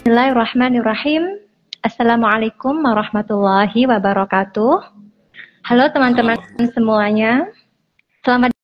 Bismillahirrahmanirrahim. Assalamualaikum warahmatullahi wabarakatuh. Halo teman-teman semuanya. Selamat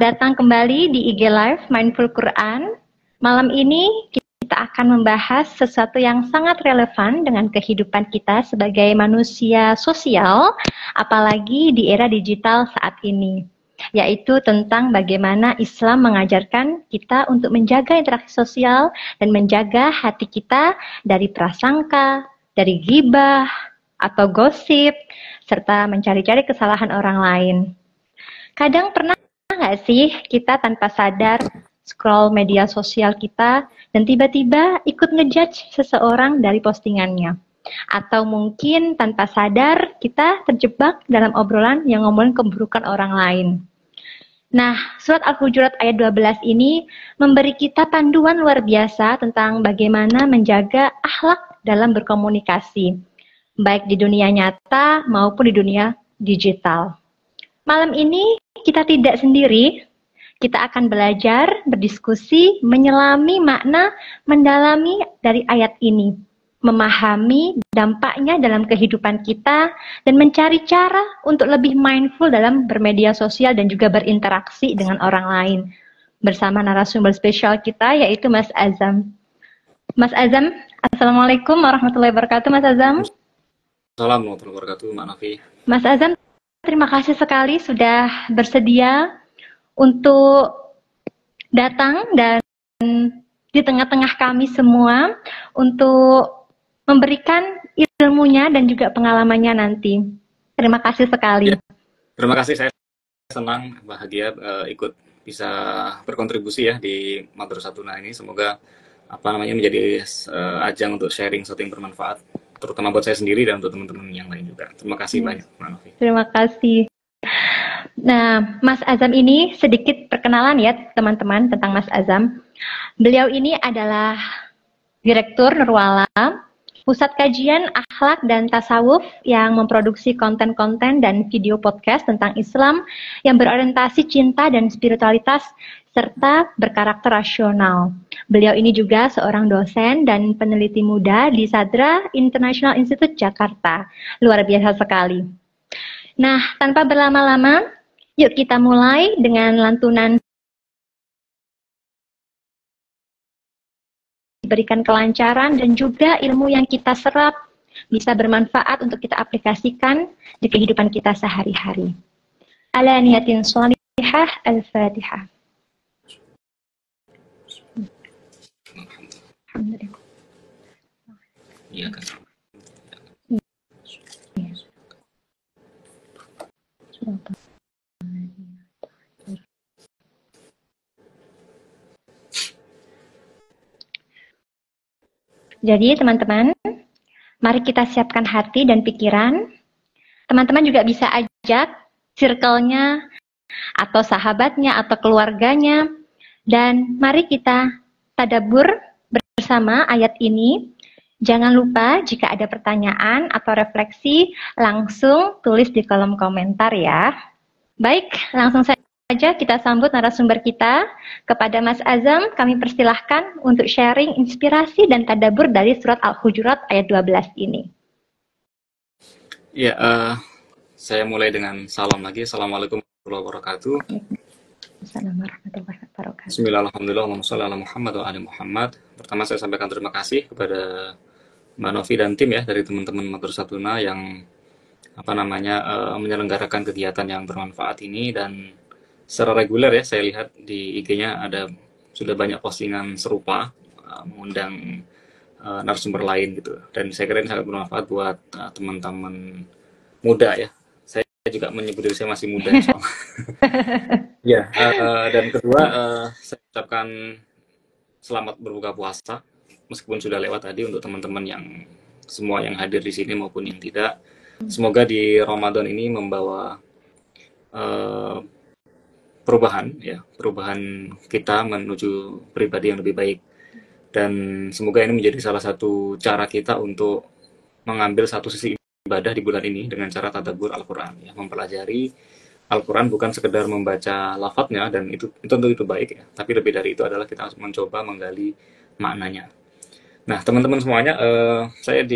datang kembali di IG Live Mindful Quran. Malam ini kita akan membahas sesuatu yang sangat relevan dengan kehidupan kita sebagai manusia sosial, apalagi di era digital saat ini, yaitu tentang bagaimana Islam mengajarkan kita untuk menjaga interaksi sosial dan menjaga hati kita dari prasangka, dari ghibah atau gosip, serta mencari-cari kesalahan orang lain. Kadang pernah nggak sih kita tanpa sadar scroll media sosial kita dan tiba-tiba ikut ngejudge seseorang dari postingannya? Atau mungkin tanpa sadar kita terjebak dalam obrolan yang ngomongin keburukan orang lain. Nah, surat Al-Hujurat ayat 12 ini memberi kita panduan luar biasa tentang bagaimana menjaga akhlak dalam berkomunikasi, baik di dunia nyata maupun di dunia digital. Malam ini kita tidak sendiri, kita akan belajar, berdiskusi, menyelami makna, mendalami dari ayat ini, memahami dampaknya dalam kehidupan kita, dan mencari cara untuk lebih mindful dalam bermedia sosial dan juga berinteraksi dengan orang lain. Bersama narasumber spesial kita, yaitu Mas Azam. Mas Azam, Assalamualaikum warahmatullahi wabarakatuh, Mas Azam. Assalamualaikum warahmatullahi wabarakatuh, Mbak Novi. Mas Azam, terima kasih sekali sudah bersedia untuk datang dan di tengah-tengah kami semua untuk memberikan ilmunya dan juga pengalamannya nanti. Terima kasih sekali. Ya, terima kasih, saya senang, bahagia ikut bisa berkontribusi ya di Madrasah Tuna ini. Semoga menjadi ajang untuk sharing sesuatu yang bermanfaat, terutama buat saya sendiri dan untuk teman-teman yang lain juga. Terima kasih banyak, Mbak Novi. Terima kasih. Nah, Mas Azam ini sedikit perkenalan ya teman-teman tentang Mas Azam. Beliau ini adalah Direktur Nurwala, Pusat Kajian Akhlak dan Tasawuf yang memproduksi konten-konten dan video podcast tentang Islam yang berorientasi cinta dan spiritualitas serta berkarakter rasional. Beliau ini juga seorang dosen dan peneliti muda di Sadra International Institute Jakarta. Luar biasa sekali. Nah, tanpa berlama-lama, yuk kita mulai dengan lantunan. Diberikan kelancaran dan juga ilmu yang kita serap bisa bermanfaat untuk kita aplikasikan di kehidupan kita sehari-hari. Ala niyatin shalihah, Al-Fatihah. Alhamdulillah. Iya kan. Jadi teman-teman, mari kita siapkan hati dan pikiran. Teman-teman juga bisa ajak circle-nya atau sahabatnya atau keluarganya. Dan mari kita tadabbur bersama ayat ini. Jangan lupa jika ada pertanyaan atau refleksi, langsung tulis di kolom komentar ya. Baik, langsung saja kita sambut narasumber kita. Kepada Mas Azam, kami persilahkan untuk sharing inspirasi dan tadabbur dari surat Al-Hujurat ayat 12 ini. Ya, saya mulai dengan salam lagi. Assalamualaikum warahmatullahi wabarakatuh. Assalamualaikum warahmatullahi wabarakatuh. Bismillahirrahmanirrahim. Allahumma sholli ala Muhammad wa ali Muhammad. Pertama saya sampaikan terima kasih kepada Mbak Novi dan tim ya dari teman-teman Madrasah Tuna yang menyelenggarakan kegiatan yang bermanfaat ini, dan secara reguler ya saya lihat di IG-nya sudah banyak postingan serupa mengundang narasumber lain gitu, dan saya kira ini sangat bermanfaat buat teman-teman muda ya. Saya juga menyebut diri saya masih muda ya. Dan kedua, saya ucapkan selamat berbuka puasa meskipun sudah lewat tadi untuk teman-teman yang semua yang hadir di sini maupun yang tidak. Semoga di Ramadan ini membawa perubahan kita menuju pribadi yang lebih baik, dan semoga ini menjadi salah satu cara kita untuk mengambil satu sisi ibadah di bulan ini dengan cara tadabbur Al-Quran ya, mempelajari Al-Quran bukan sekedar membaca lafadznya, dan itu tentu itu baik ya, tapi lebih dari itu adalah kita harus mencoba menggali maknanya. Nah, teman-teman semuanya, saya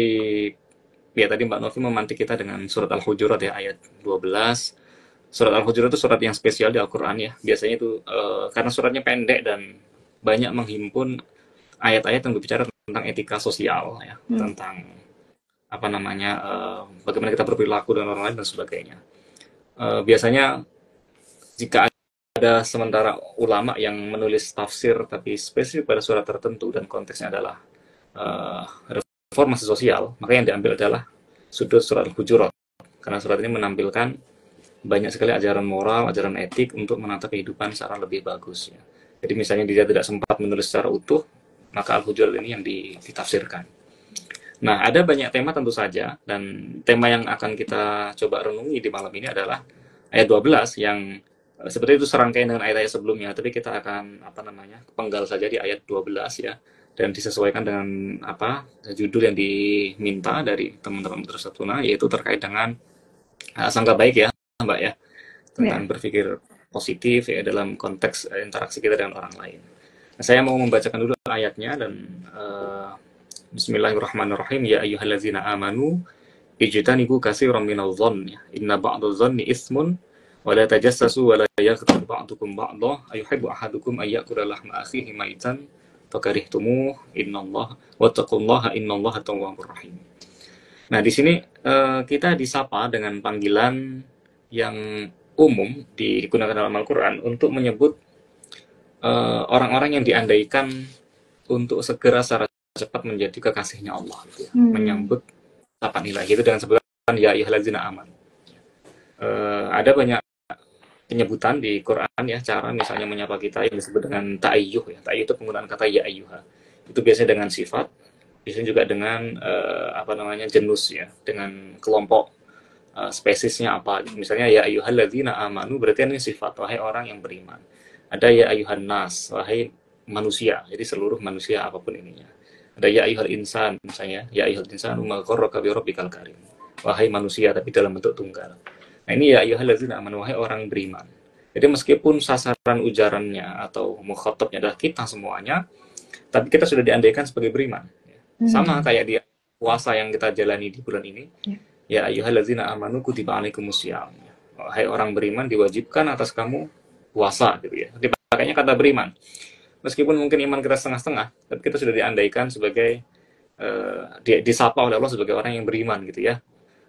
ya tadi Mbak Novi memantik kita dengan surat Al-Hujurat ya, ayat 12. Surat Al-Hujurat itu surat yang spesial di Al-Quran ya. Biasanya itu karena suratnya pendek dan banyak menghimpun ayat-ayat yang berbicara tentang etika sosial ya, tentang apa namanya, bagaimana kita berperilaku dengan orang lain dan sebagainya. Biasanya jika ada sementara ulama yang menulis tafsir tapi spesifik pada surat tertentu dan konteksnya adalah uh, reformasi sosial, maka yang diambil adalah sudut surat Al-Hujurat. Karena surat ini menampilkan banyak sekali ajaran moral, ajaran etik untuk menata kehidupan secara lebih bagus. Ya. Jadi misalnya dia tidak sempat menulis secara utuh, maka Al-Hujurat ini yang ditafsirkan. Nah, ada banyak tema tentu saja, dan tema yang akan kita coba renungi di malam ini adalah ayat 12 yang seperti itu serangkaian dengan ayat-ayat sebelumnya, tapi kita akan penggal saja di ayat 12 ya, dan disesuaikan dengan judul yang diminta dari teman-teman Madrasatuna, yaitu terkait dengan sangka baik ya, Mbak ya, tentang berpikir positif ya dalam konteks interaksi kita dengan orang lain. Nah, saya mau membacakan dulu ayatnya dan Bismillahirrahmanirrahim. Ya ayyuhallazina amanu ijtanibu katsiran minadh dhanni inna ba'dadh dhanni ismun wa la tajassasu wa la yaghtab ba'dukum ba'dha ayuhibbu ahadukum ay ya'kula lahma akhihi maitan fakarihtumuh innallaha wattaqullaha innallaha tawwabur rahim. Nah, di sini kita disapa dengan panggilan yang umum digunakan dalam Al-Qur'an untuk menyebut orang-orang yang diandaikan untuk segera secara cepat menjadi kekasihnya Allah gitu ya. Menyambut sapaan ilahi itu dengan sebutan ya ayyuhallazina amanu. Ada banyak penyebutan di Quran ya, cara misalnya menyapa kita yang disebut dengan ta'ayyuh ya. Ta'ayyuh itu penggunaan kata ya ayyuha. Itu biasanya dengan sifat, biasanya juga dengan jenus ya, dengan kelompok spesiesnya apa. Misalnya ya ayyuhallazina amanu berarti ini sifat, wahai orang yang beriman. Ada ya ayyuhan nas, wahai manusia. Jadi seluruh manusia apapun ininya. Ada ya ayyuhal insan, misalnya ya ayyuhal insan ma gharraka bi rabbikal karim. Wahai manusia tapi dalam bentuk tunggal. Nah, ini ya ayyuhallazina amanu, wahai orang beriman. Jadi meskipun sasaran ujarannya atau mukhatabnya adalah kita semuanya, tapi kita sudah diandaikan sebagai beriman. Sama kayak di puasa yang kita jalani di bulan ini. Ya ayyuhallazina amanu kutiba alaikumusiyam. Wahai orang beriman, diwajibkan atas kamu puasa gitu ya. Dipakainya kata beriman. Meskipun mungkin iman kita setengah-setengah, tapi kita sudah diandaikan sebagai disapa oleh Allah sebagai orang yang beriman gitu ya.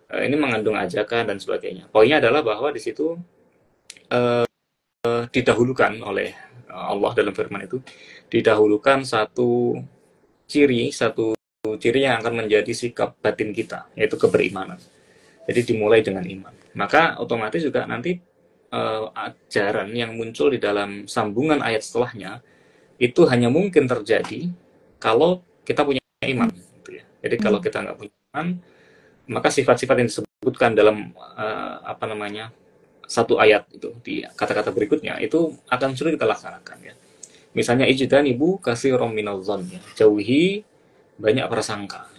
Ini mengandung ajakan dan sebagainya. Poinnya adalah bahwa di situ didahulukan oleh Allah dalam firman itu, didahulukan satu ciri yang akan menjadi sikap batin kita, yaitu keberimanan. Jadi dimulai dengan iman. Maka otomatis juga nanti ajaran yang muncul di dalam sambungan ayat setelahnya itu hanya mungkin terjadi kalau kita punya iman. Gitu ya. Jadi kalau kita nggak punya iman, maka sifat-sifat yang disebutkan dalam satu ayat itu di kata-kata berikutnya itu akan sulit kita laksanakan ya. Misalnya ijtanibu katsiran minadh dhanni, jauhi banyak prasangka.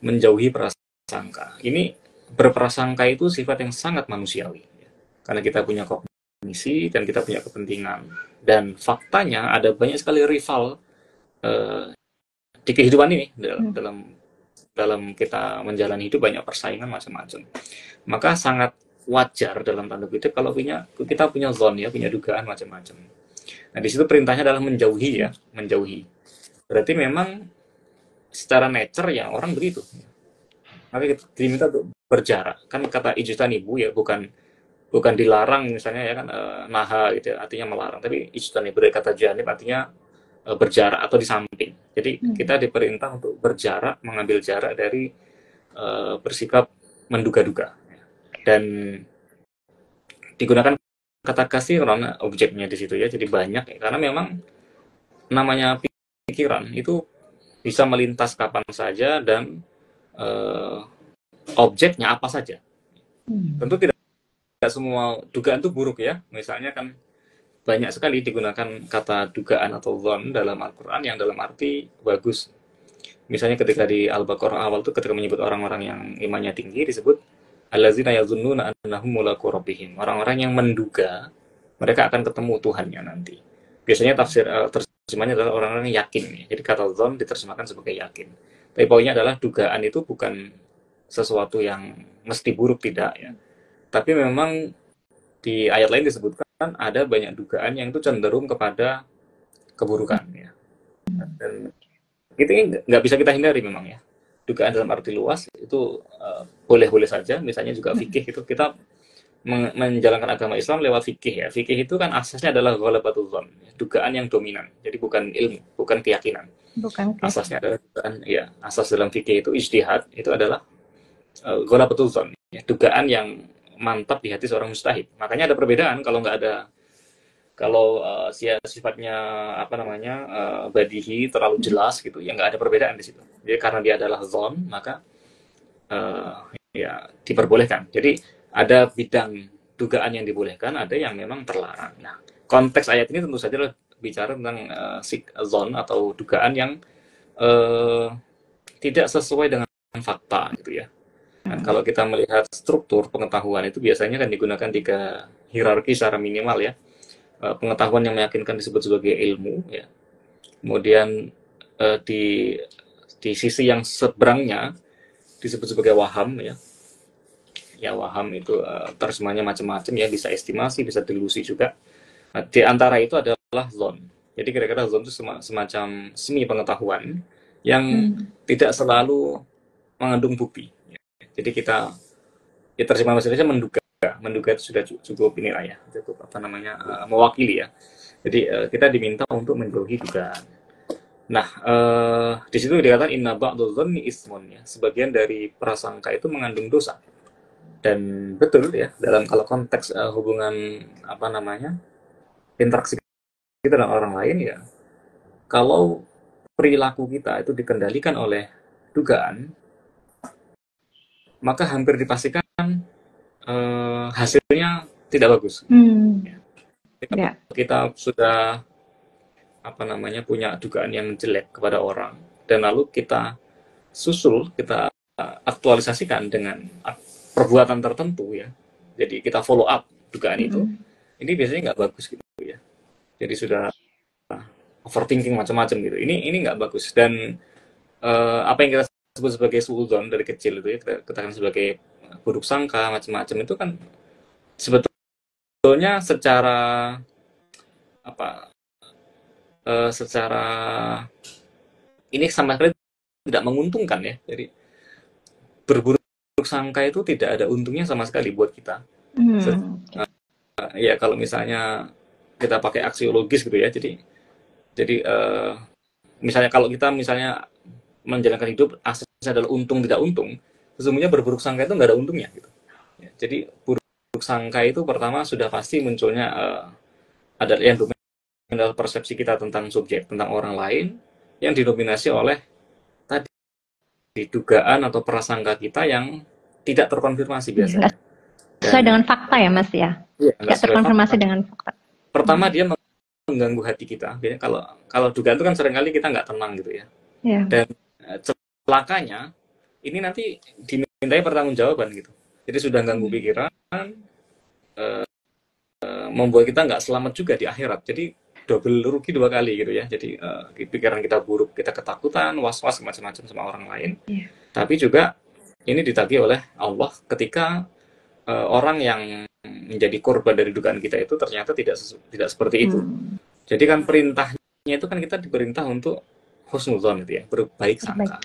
Menjauhi prasangka. Ini berprasangka itu sifat yang sangat manusiawi ya. Karena kita punya kognisi dan kita punya kepentingan, dan faktanya ada banyak sekali rival di kehidupan ini dalam kita menjalani hidup, banyak persaingan macam-macam. Maka sangat wajar dalam tanda kutip kalau kita punya zon ya, punya dugaan macam-macam. Nah, di situ perintahnya adalah menjauhi ya, menjauhi. Berarti memang secara nature ya orang begitu. Maka kita diminta untuk berjarak. Kan kata ijtanibu ya, bukan dilarang misalnya ya kan, naha gitu ya, artinya melarang, tapi ijtanibu dari kata janib artinya berjarak atau di samping. Jadi kita diperintah untuk berjarak, mengambil jarak dari bersikap menduga-duga. Dan digunakan kata katsiran objeknya di situ ya, jadi banyak ya, karena memang namanya pikiran itu bisa melintas kapan saja dan objeknya apa saja. Tentu tidak semua dugaan itu buruk ya. Misalnya kan banyak sekali digunakan kata dugaan atau dhon dalam Al-Quran yang dalam arti bagus. Misalnya ketika di Al-Baqarah awal itu ketika menyebut orang-orang yang imannya tinggi disebut allazina yazunnuna annahum mulaqu rabbihim, orang-orang yang menduga mereka akan ketemu Tuhannya nanti. Biasanya tafsir terjemahannya adalah orang-orang yang yakin. Jadi kata zon diterjemahkan sebagai yakin. Tapi poinnya adalah dugaan itu bukan sesuatu yang mesti buruk, tidak ya. Tapi memang di ayat lain disebutkan ada banyak dugaan yang itu cenderung kepada keburukan ya. Dan itu nggak bisa kita hindari memang ya. Dugaan dalam arti luas itu boleh-boleh saja. Misalnya juga fikih itu kita menjalankan agama Islam lewat fikih ya. Fikih itu kan asasnya adalah ghalabatul dzan, dugaan yang dominan. Jadi bukan ilmu, bukan keyakinan. Asasnya adalah dugaan ya. Asas dalam fikih itu ijtihad, itu adalah ghalabatul dzan, ya, dugaan yang mantap di hati seorang mujtahid. Makanya ada perbedaan kalau nggak ada, kalau sifatnya apa namanya badihi, terlalu jelas gitu, ya nggak ada perbedaan di situ. Jadi karena dia adalah dzan, maka ya diperbolehkan. Jadi ada bidang dugaan yang dibolehkan, ada yang memang terlarang. Nah, konteks ayat ini tentu saja bicara tentang dzan atau dugaan yang tidak sesuai dengan fakta gitu ya. Dan kalau kita melihat struktur pengetahuan itu biasanya kan digunakan 3 hierarki secara minimal ya. Pengetahuan yang meyakinkan disebut sebagai ilmu ya. Kemudian di sisi yang seberangnya disebut sebagai waham ya. Ya waham itu terjemahnya macam-macam ya, bisa estimasi, bisa delusi juga. Nah, di antara itu adalah zon. Jadi kira-kira zon itu semacam semi pengetahuan yang tidak selalu mengandung bukti. Jadi kita ya terjemah bahasa Indonesia menduga itu sudah cukup inilah ya, cukup apa namanya mewakili ya. Jadi kita diminta untuk menjauhi dugaan. Nah, di situ dikatakan inna ba'dul dzanni ismun ya, sebagian dari prasangka itu mengandung dosa. Dan betul ya, dalam kalau konteks hubungan apa namanya interaksi kita dengan orang lain ya, kalau perilaku kita itu dikendalikan oleh dugaan, maka hampir dipastikan hasilnya tidak bagus. Kita sudah apa namanya punya dugaan yang jelek kepada orang, dan lalu kita susul, kita aktualisasikan dengan perbuatan tertentu ya. Jadi kita follow up dugaan itu. Ini biasanya nggak bagus gitu ya. Jadi sudah overthinking macam-macam gitu. Ini nggak bagus. Dan apa yang kita sebut sebagai suudzon dari kecil itu ya, kita katakan sebagai buruk sangka macam-macam itu kan sebetulnya secara apa secara ini sama sekali tidak menguntungkan ya. Jadi berburuk sangka itu tidak ada untungnya sama sekali buat kita. Ya kalau misalnya kita pakai aksiologis gitu ya, jadi misalnya kalau kita misalnya menjalankan hidup asasnya adalah untung tidak untung, sesungguhnya berburuk sangka itu nggak ada untungnya gitu. Ya, jadi buruk sangka itu pertama sudah pasti munculnya ada yang dominan adalah persepsi kita tentang subjek, tentang orang lain, yang didominasi oleh tadi dugaan atau prasangka kita yang tidak terkonfirmasi biasanya. Sesuai dengan fakta ya Mas ya? Tidak terkonfirmasi dengan fakta. Pertama dia mengganggu hati kita. Biasanya kalau dugaan itu kan seringkali kita nggak tenang gitu ya. Dan celakanya ini nanti dimintai pertanggungjawaban gitu. Jadi sudah ganggu pikiran, membuat kita nggak selamat juga di akhirat. Jadi double rugi 2 kali gitu ya. Jadi pikiran kita buruk, kita ketakutan, was-was macam-macam sama orang lain. Tapi juga ini ditagih oleh Allah ketika orang yang menjadi korban dari dugaan kita itu ternyata tidak seperti itu. Jadi kan perintahnya itu kan kita diperintah untuk husnudzon gitu ya, berbaik sangka.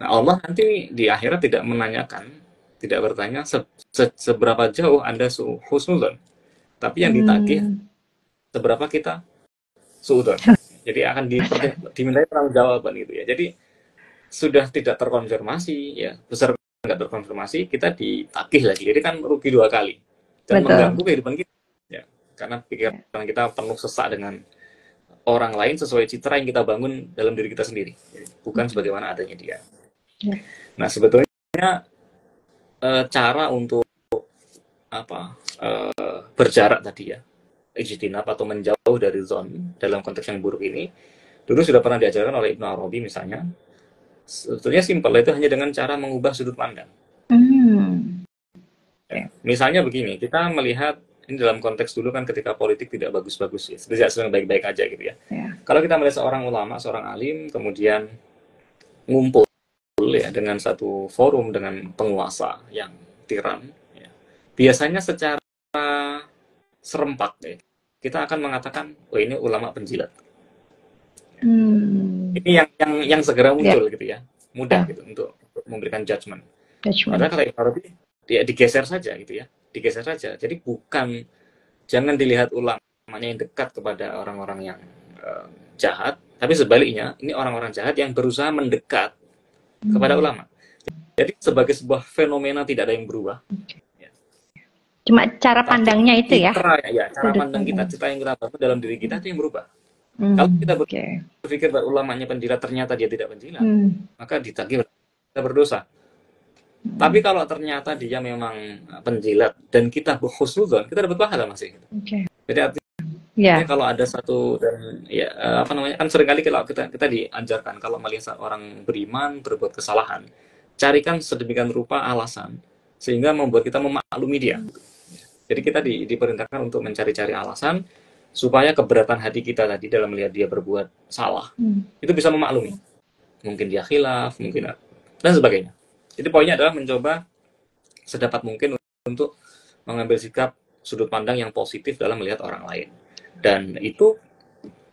Nah Allah nanti di akhirat tidak menanyakan, tidak bertanya seberapa jauh Anda husnudzon, tapi yang ditagih seberapa kita suudzon. Jadi akan dimintai pertanggungjawaban gitu ya. Jadi sudah tidak terkonfirmasi ya, besar nggak terkonfirmasi, kita ditagih lagi. Jadi kan rugi 2 kali dan mengganggu kehidupan kita ya, karena pikiran kita penuh sesak dengan orang lain sesuai citra yang kita bangun dalam diri kita sendiri, bukan sebagaimana adanya dia. Nah sebetulnya cara untuk berjarak tadi ya, ijtinab atau menjauh dari zon dalam konteks yang buruk ini dulu sudah pernah diajarkan oleh Ibnu Arabi misalnya. Sebetulnya simpel, itu hanya dengan cara mengubah sudut pandang. Ya, misalnya begini, kita melihat ini dalam konteks dulu kan ketika politik tidak bagus-bagus ya, tidak sedang baik-baik aja gitu ya. kalau kita melihat seorang ulama, seorang alim, kemudian ngumpul ya dengan satu forum dengan penguasa yang tiran, ya, biasanya secara serempak ya, kita akan mengatakan, oh ini ulama penjilat. Ini yang segera muncul gitu ya, mudah gitu untuk memberikan judgement. Padahal kalau Ibn ya digeser saja gitu ya, digeser saja. Jadi jangan dilihat ulamanya yang dekat kepada orang-orang yang jahat, tapi sebaliknya ini orang-orang jahat yang berusaha mendekat kepada ulama. Jadi sebagai sebuah fenomena tidak ada yang berubah. Cuma cara pandangnya itu ya. Cara pandang kita, cita yang kita bangun dalam diri kita itu yang berubah. Kalau kita berpikir bahwa ulamanya penjilat, ternyata dia tidak penjilat, maka ditagih kita berdosa. Tapi kalau ternyata dia memang penjilat dan kita husnudzon, kita dapat pahala masih. Jadi artinya kalau ada satu dan ya kan seringkali kalau kita diajarkan kalau melihat orang beriman berbuat kesalahan, carikan sedemikian rupa alasan sehingga membuat kita memaklumi dia. Jadi kita diperintahkan untuk mencari-cari alasan supaya keberatan hati kita tadi dalam melihat dia berbuat salah itu bisa memaklumi. Mungkin dia khilaf, mungkin dan sebagainya. Jadi poinnya adalah mencoba sedapat mungkin untuk mengambil sikap sudut pandang yang positif dalam melihat orang lain. Dan itu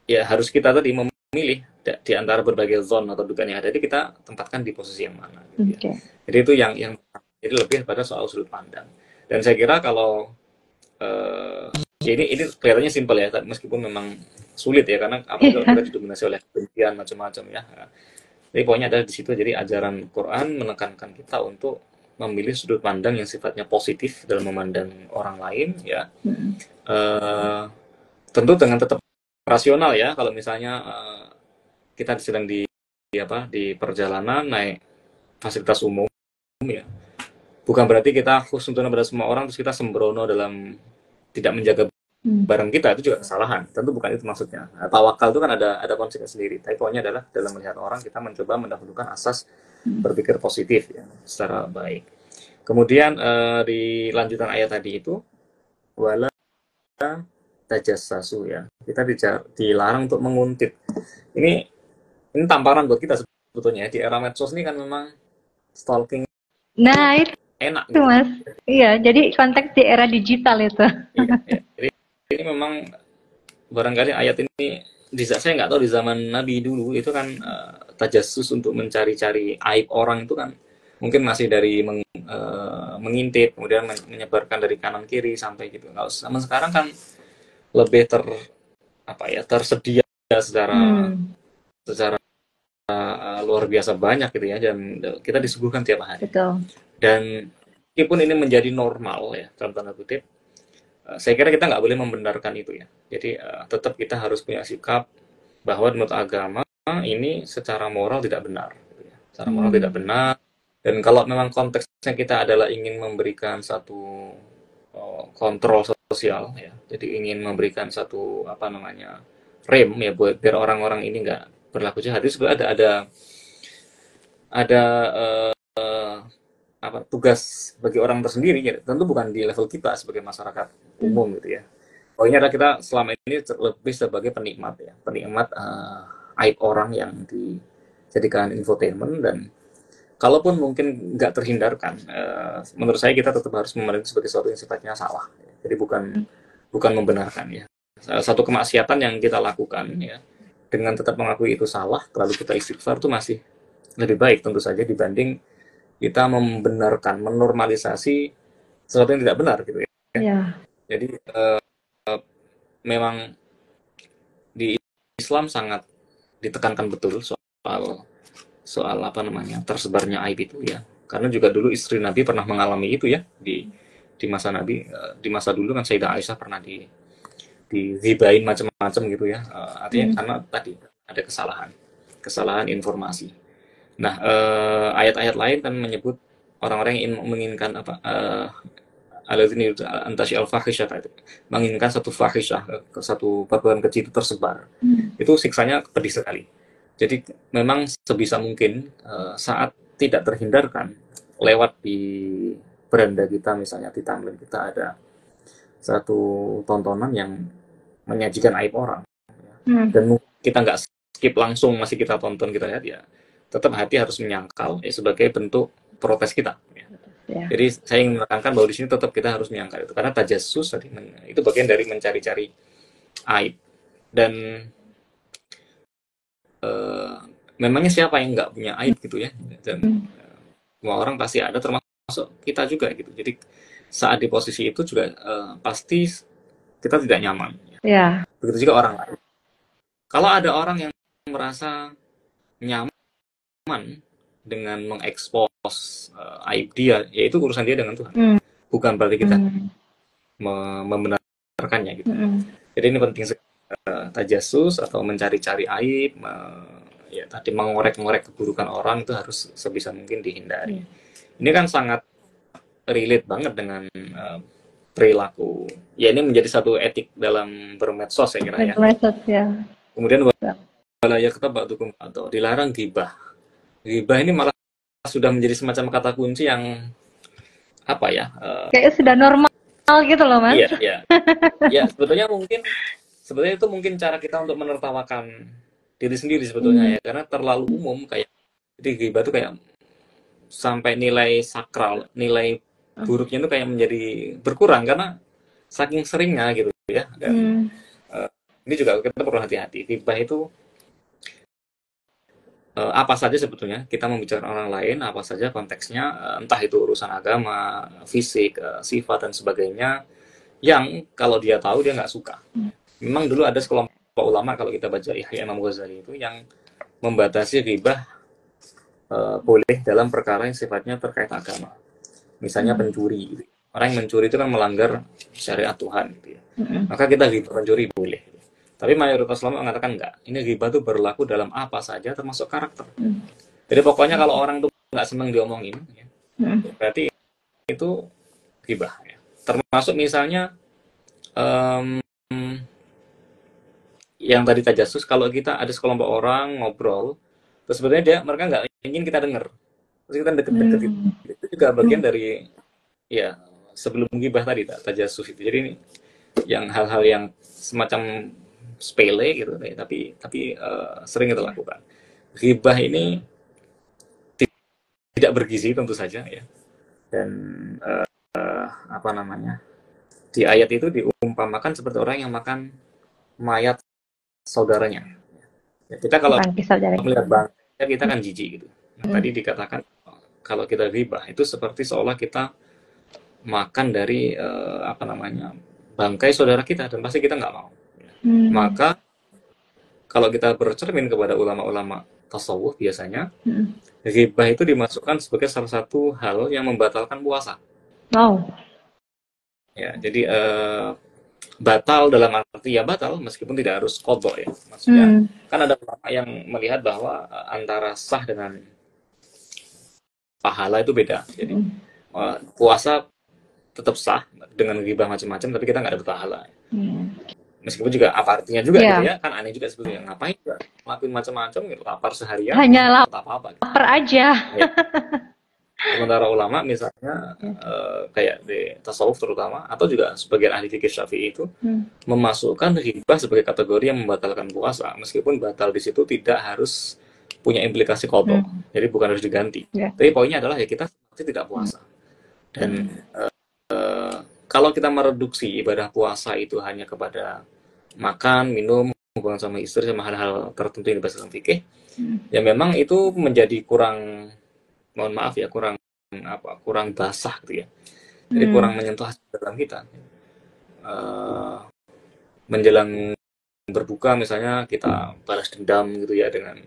ya harus kita tadi memilih di antara berbagai zone atau dugaan yang ada, jadi kita tempatkan di posisi yang mana. Gitu ya. Jadi itu yang jadi lebih pada soal sudut pandang. Dan saya kira kalau ini kelihatannya simpel ya, meskipun memang sulit ya, karena apalagi kita didominasi oleh kebencian macam-macam ya. Jadi poinnya adalah di situ. Jadi ajaran Quran menekankan kita untuk memilih sudut pandang yang sifatnya positif dalam memandang orang lain ya. Tentu dengan tetap rasional ya. Kalau misalnya kita sedang di perjalanan naik fasilitas umum ya, bukan berarti kita khusnudzon pada semua orang terus kita sembrono dalam tidak menjaga barang kita, itu juga kesalahan. Tentu bukan itu maksudnya. Tawakal itu kan ada konsepnya sendiri. Tapi poinnya adalah dalam melihat orang kita mencoba mendahulukan asas berpikir positif ya, secara baik. Kemudian di lanjutan ayat tadi itu wala tajassasu ya. Kita dilarang untuk menguntit. Ini tamparan buat kita sebetulnya. Di era medsos ini kan memang stalking. Nah, itu enak gitu. Mas. Iya, jadi konteks di era digital itu. Iya. Jadi ini memang barangkali ayat ini saya nggak tahu di zaman Nabi dulu itu kan tajassus untuk mencari-cari aib orang itu kan mungkin masih dari mengintip, kemudian menyebarkan dari kanan kiri sampai gitu. Nggak usah. Sama sekarang kan lebih tersedia secara luar biasa banyak gitu ya, dan kita disuguhkan tiap hari. Betul. Dan meskipun ini menjadi normal ya dalam tanda kutip, saya kira kita nggak boleh membenarkan itu ya. Jadi tetap kita harus punya sikap bahwa menurut agama ini secara moral tidak benar. Gitu ya. Secara moral tidak benar. Dan kalau memang konteksnya kita adalah ingin memberikan satu kontrol sosial ya, jadi ingin memberikan satu rem ya buat biar orang-orang ini nggak berlaku jahat. Itu sebenarnya ada tugas bagi orang tersendiri ya. Tentu bukan di level kita sebagai masyarakat umum gitu ya. Pokoknya adalah kita selama ini lebih sebagai penikmat ya, penikmat aib orang yang dijadikan infotainment. Dan kalaupun mungkin nggak terhindarkan, menurut saya kita tetap harus memandang sebagai sesuatu yang sifatnya salah. Jadi bukan membenarkan ya. Satu kemaksiatan yang kita lakukan ya, dengan tetap mengakui itu salah, lalu kita istighfar itu masih lebih baik tentu saja dibanding kita membenarkan, menormalisasi sesuatu yang tidak benar gitu ya. Jadi memang di Islam sangat ditekankan betul soal tersebarnya aib itu ya. Karena juga dulu istri Nabi pernah mengalami itu ya di masa Nabi, di masa dulu kan Sayyidah Aisyah pernah dizibain macam-macam gitu ya. Artinya karena tadi ada kesalahan informasi. Nah, ayat-ayat lain kan menyebut orang-orang yang menginginkan aladzini antasyal fahisyah, menginginkan satu fahisyah, satu perbuatan keji itu tersebar. Itu siksanya pedih sekali. Jadi memang sebisa mungkin saat tidak terhindarkan lewat di beranda kita, misalnya di timeline kita ada satu tontonan yang menyajikan aib orang, dan kita nggak skip langsung, masih kita tonton, kita lihat, ya tetap hati harus menyangkal ya, sebagai bentuk protes kita ya. Jadi saya ingin menekankan bahwa di sini tetap kita harus menyangkal itu, karena tajassus tadi itu bagian dari mencari-cari aib. Dan memangnya siapa yang nggak punya aib gitu ya, dan semua orang pasti ada, termasuk kita juga gitu. Jadi saat di posisi itu juga pasti kita tidak nyaman ya. Begitu juga orang lain. Kalau ada orang yang merasa nyaman dengan mengekspos aib dia, yaitu urusan dia dengan Tuhan. Bukan berarti kita membenarkannya gitu. Jadi ini penting sekali, tajassus atau mencari-cari aib, ya tadi mengorek-ngorek keburukan orang itu harus sebisa mungkin dihindari. Ini kan sangat relate banget dengan perilaku. Ya ini menjadi satu etik dalam bermedsos saya kira ya. Medsos ya. Kemudian wala yaktab atau dilarang ghibah. Ghibah ini malah sudah menjadi semacam kata kunci yang apa ya? Kayak sudah normal gitu loh, Mas. Iya, iya. Ya, sebetulnya itu mungkin cara kita untuk menertawakan diri sendiri sebetulnya ya, karena terlalu umum kayak, jadi ghibah itu kayak sampai nilai sakral, nilai buruknya itu kayak menjadi berkurang karena saking seringnya gitu ya. Dan ini juga kita perlu hati-hati. Ghibah itu apa saja sebetulnya kita membicarakan orang lain, apa saja konteksnya, entah itu urusan agama, fisik, sifat dan sebagainya, yang kalau dia tahu dia nggak suka. Memang dulu ada sekelompok ulama, kalau kita baca Ihya Imam Ghazali itu, yang membatasi ghibah boleh dalam perkara yang sifatnya terkait agama. Misalnya pencuri. Orang yang mencuri itu kan melanggar syariat Tuhan gitu ya. Maka kita ghibah pencuri boleh. Tapi mayoritas ulama mengatakan enggak. Ini ghibah itu berlaku dalam apa saja, termasuk karakter. Jadi pokoknya kalau orang tuh nggak senang diomongin, ya, berarti itu ghibah. Ya. Termasuk misalnya yang tadi tajassus, kalau kita ada sekelompok orang ngobrol, terus sebenarnya mereka nggak ingin kita dengar, terus kita deket-deket itu juga bagian dari ya sebelum ghibah tadi tajassus itu. Jadi ini yang hal-hal yang semacam sepele gitu, tapi sering kita lakukan. Ghibah ini tidak bergizi tentu saja ya, dan apa namanya, di ayat itu diumpamakan seperti orang yang makan mayat saudaranya. Ya, kita kalau melihat bangkai kita kan jijik gitu. Nah, tadi dikatakan kalau kita ghibah itu seperti seolah kita makan dari apa namanya, bangkai saudara kita, dan pasti kita nggak mau. Maka kalau kita bercermin kepada ulama-ulama tasawuf, biasanya ghibah itu dimasukkan sebagai salah satu hal yang membatalkan puasa. Ya, jadi batal dalam arti ya batal meskipun tidak harus qadha ya. Maksudnya kan ada ulama yang melihat bahwa antara sah dengan pahala itu beda. Jadi puasa tetap sah dengan ghibah macam-macam, tapi kita nggak dapat pahala. Meskipun juga apa artinya juga gitu ya, kan aneh juga sebetulnya, ngapain juga ngelakuin macam-macam gitu, lapar seharian hanya apa-apa gitu. Lapar aja ya. Sementara ulama misalnya kayak di tasawuf terutama, atau juga sebagian ahli fikih Syafi'i itu memasukkan ghibah sebagai kategori yang membatalkan puasa, meskipun batal di situ tidak harus punya implikasi qadha. Jadi bukan harus diganti. Tapi poinnya adalah ya kita tidak puasa. Dan kalau kita mereduksi ibadah puasa itu hanya kepada makan, minum, hubungan sama istri, sama hal-hal tertentu yang dibahas dalam fikih, ya memang itu menjadi kurang, mohon maaf ya, kurang basah gitu ya. Jadi kurang menyentuh hati dalam kita. Menjelang berbuka misalnya kita balas dendam gitu ya dengan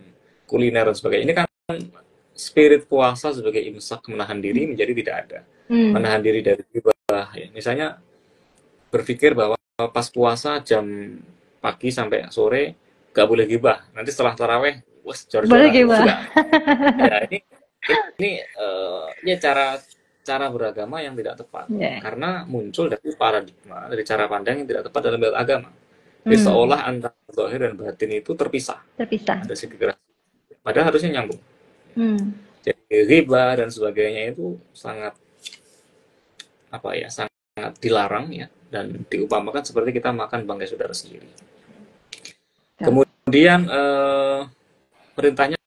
kuliner dan sebagainya. Ini kan spirit puasa sebagai imsak, menahan diri, menjadi tidak ada. Menahan diri dari ghibah ya. Misalnya berpikir bahwa pas puasa jam pagi sampai sore gak boleh ghibah, nanti setelah taraweh wes jor-joran sudah. Ya ini ya cara beragama yang tidak tepat, karena muncul dari paradigma, dari cara pandang yang tidak tepat dalam agama. Jadi seolah antara zahir dan batin itu terpisah. Ada segregasi, padahal harusnya nyambung. Jadi ghibah dan sebagainya itu sangat apa ya, sangat dilarang ya, dan diumpamakan seperti kita makan bangkai saudara sendiri. Kemudian perintahnya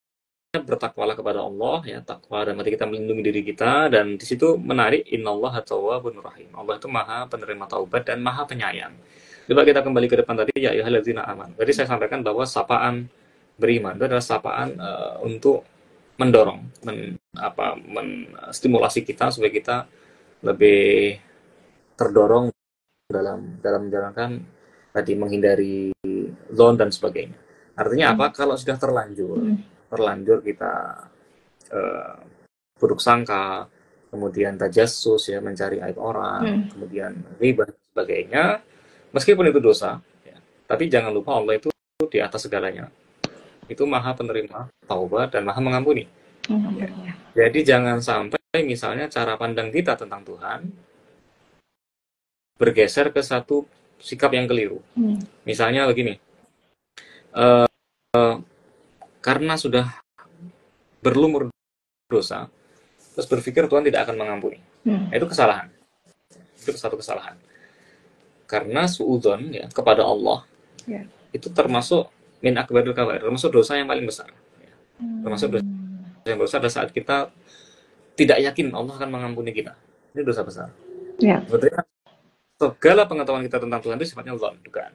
bertakwalah kepada Allah, ya, takwa dan berarti kita melindungi diri kita, dan di situ menarik, innallaha tawwabun rahim. Allah itu maha penerima taubat dan maha penyayang. Coba kita kembali ke depan tadi, ya ayyuhalladzina aman. Tadi saya sampaikan bahwa sapaan beriman itu adalah sapaan untuk mendorong, menstimulasi kita supaya kita lebih terdorong dalam menjalankan tadi, menghindari zon dan sebagainya. Artinya apa? Kalau sudah terlanjur kita buruk sangka, kemudian tajassus, ya, mencari aib orang, kemudian riba dan sebagainya, meskipun itu dosa, ya, tapi jangan lupa Allah itu di atas segalanya. Itu maha penerima taubat dan maha mengampuni. Ya. Jadi jangan sampai misalnya cara pandang kita tentang Tuhan bergeser ke satu sikap yang keliru. Misalnya begini, karena sudah berlumur dosa, terus berpikir Tuhan tidak akan mengampuni. Itu kesalahan. Itu satu kesalahan. Karena suudzon, ya, kepada Allah, itu termasuk min akbaril kabair, termasuk dosa yang paling besar. Ya. Termasuk dosa yang besar adalah saat kita tidak yakin Allah akan mengampuni kita. Ini dosa besar. Sebetulnya segala pengetahuan kita tentang Tuhan itu sifatnya zon, dugaan.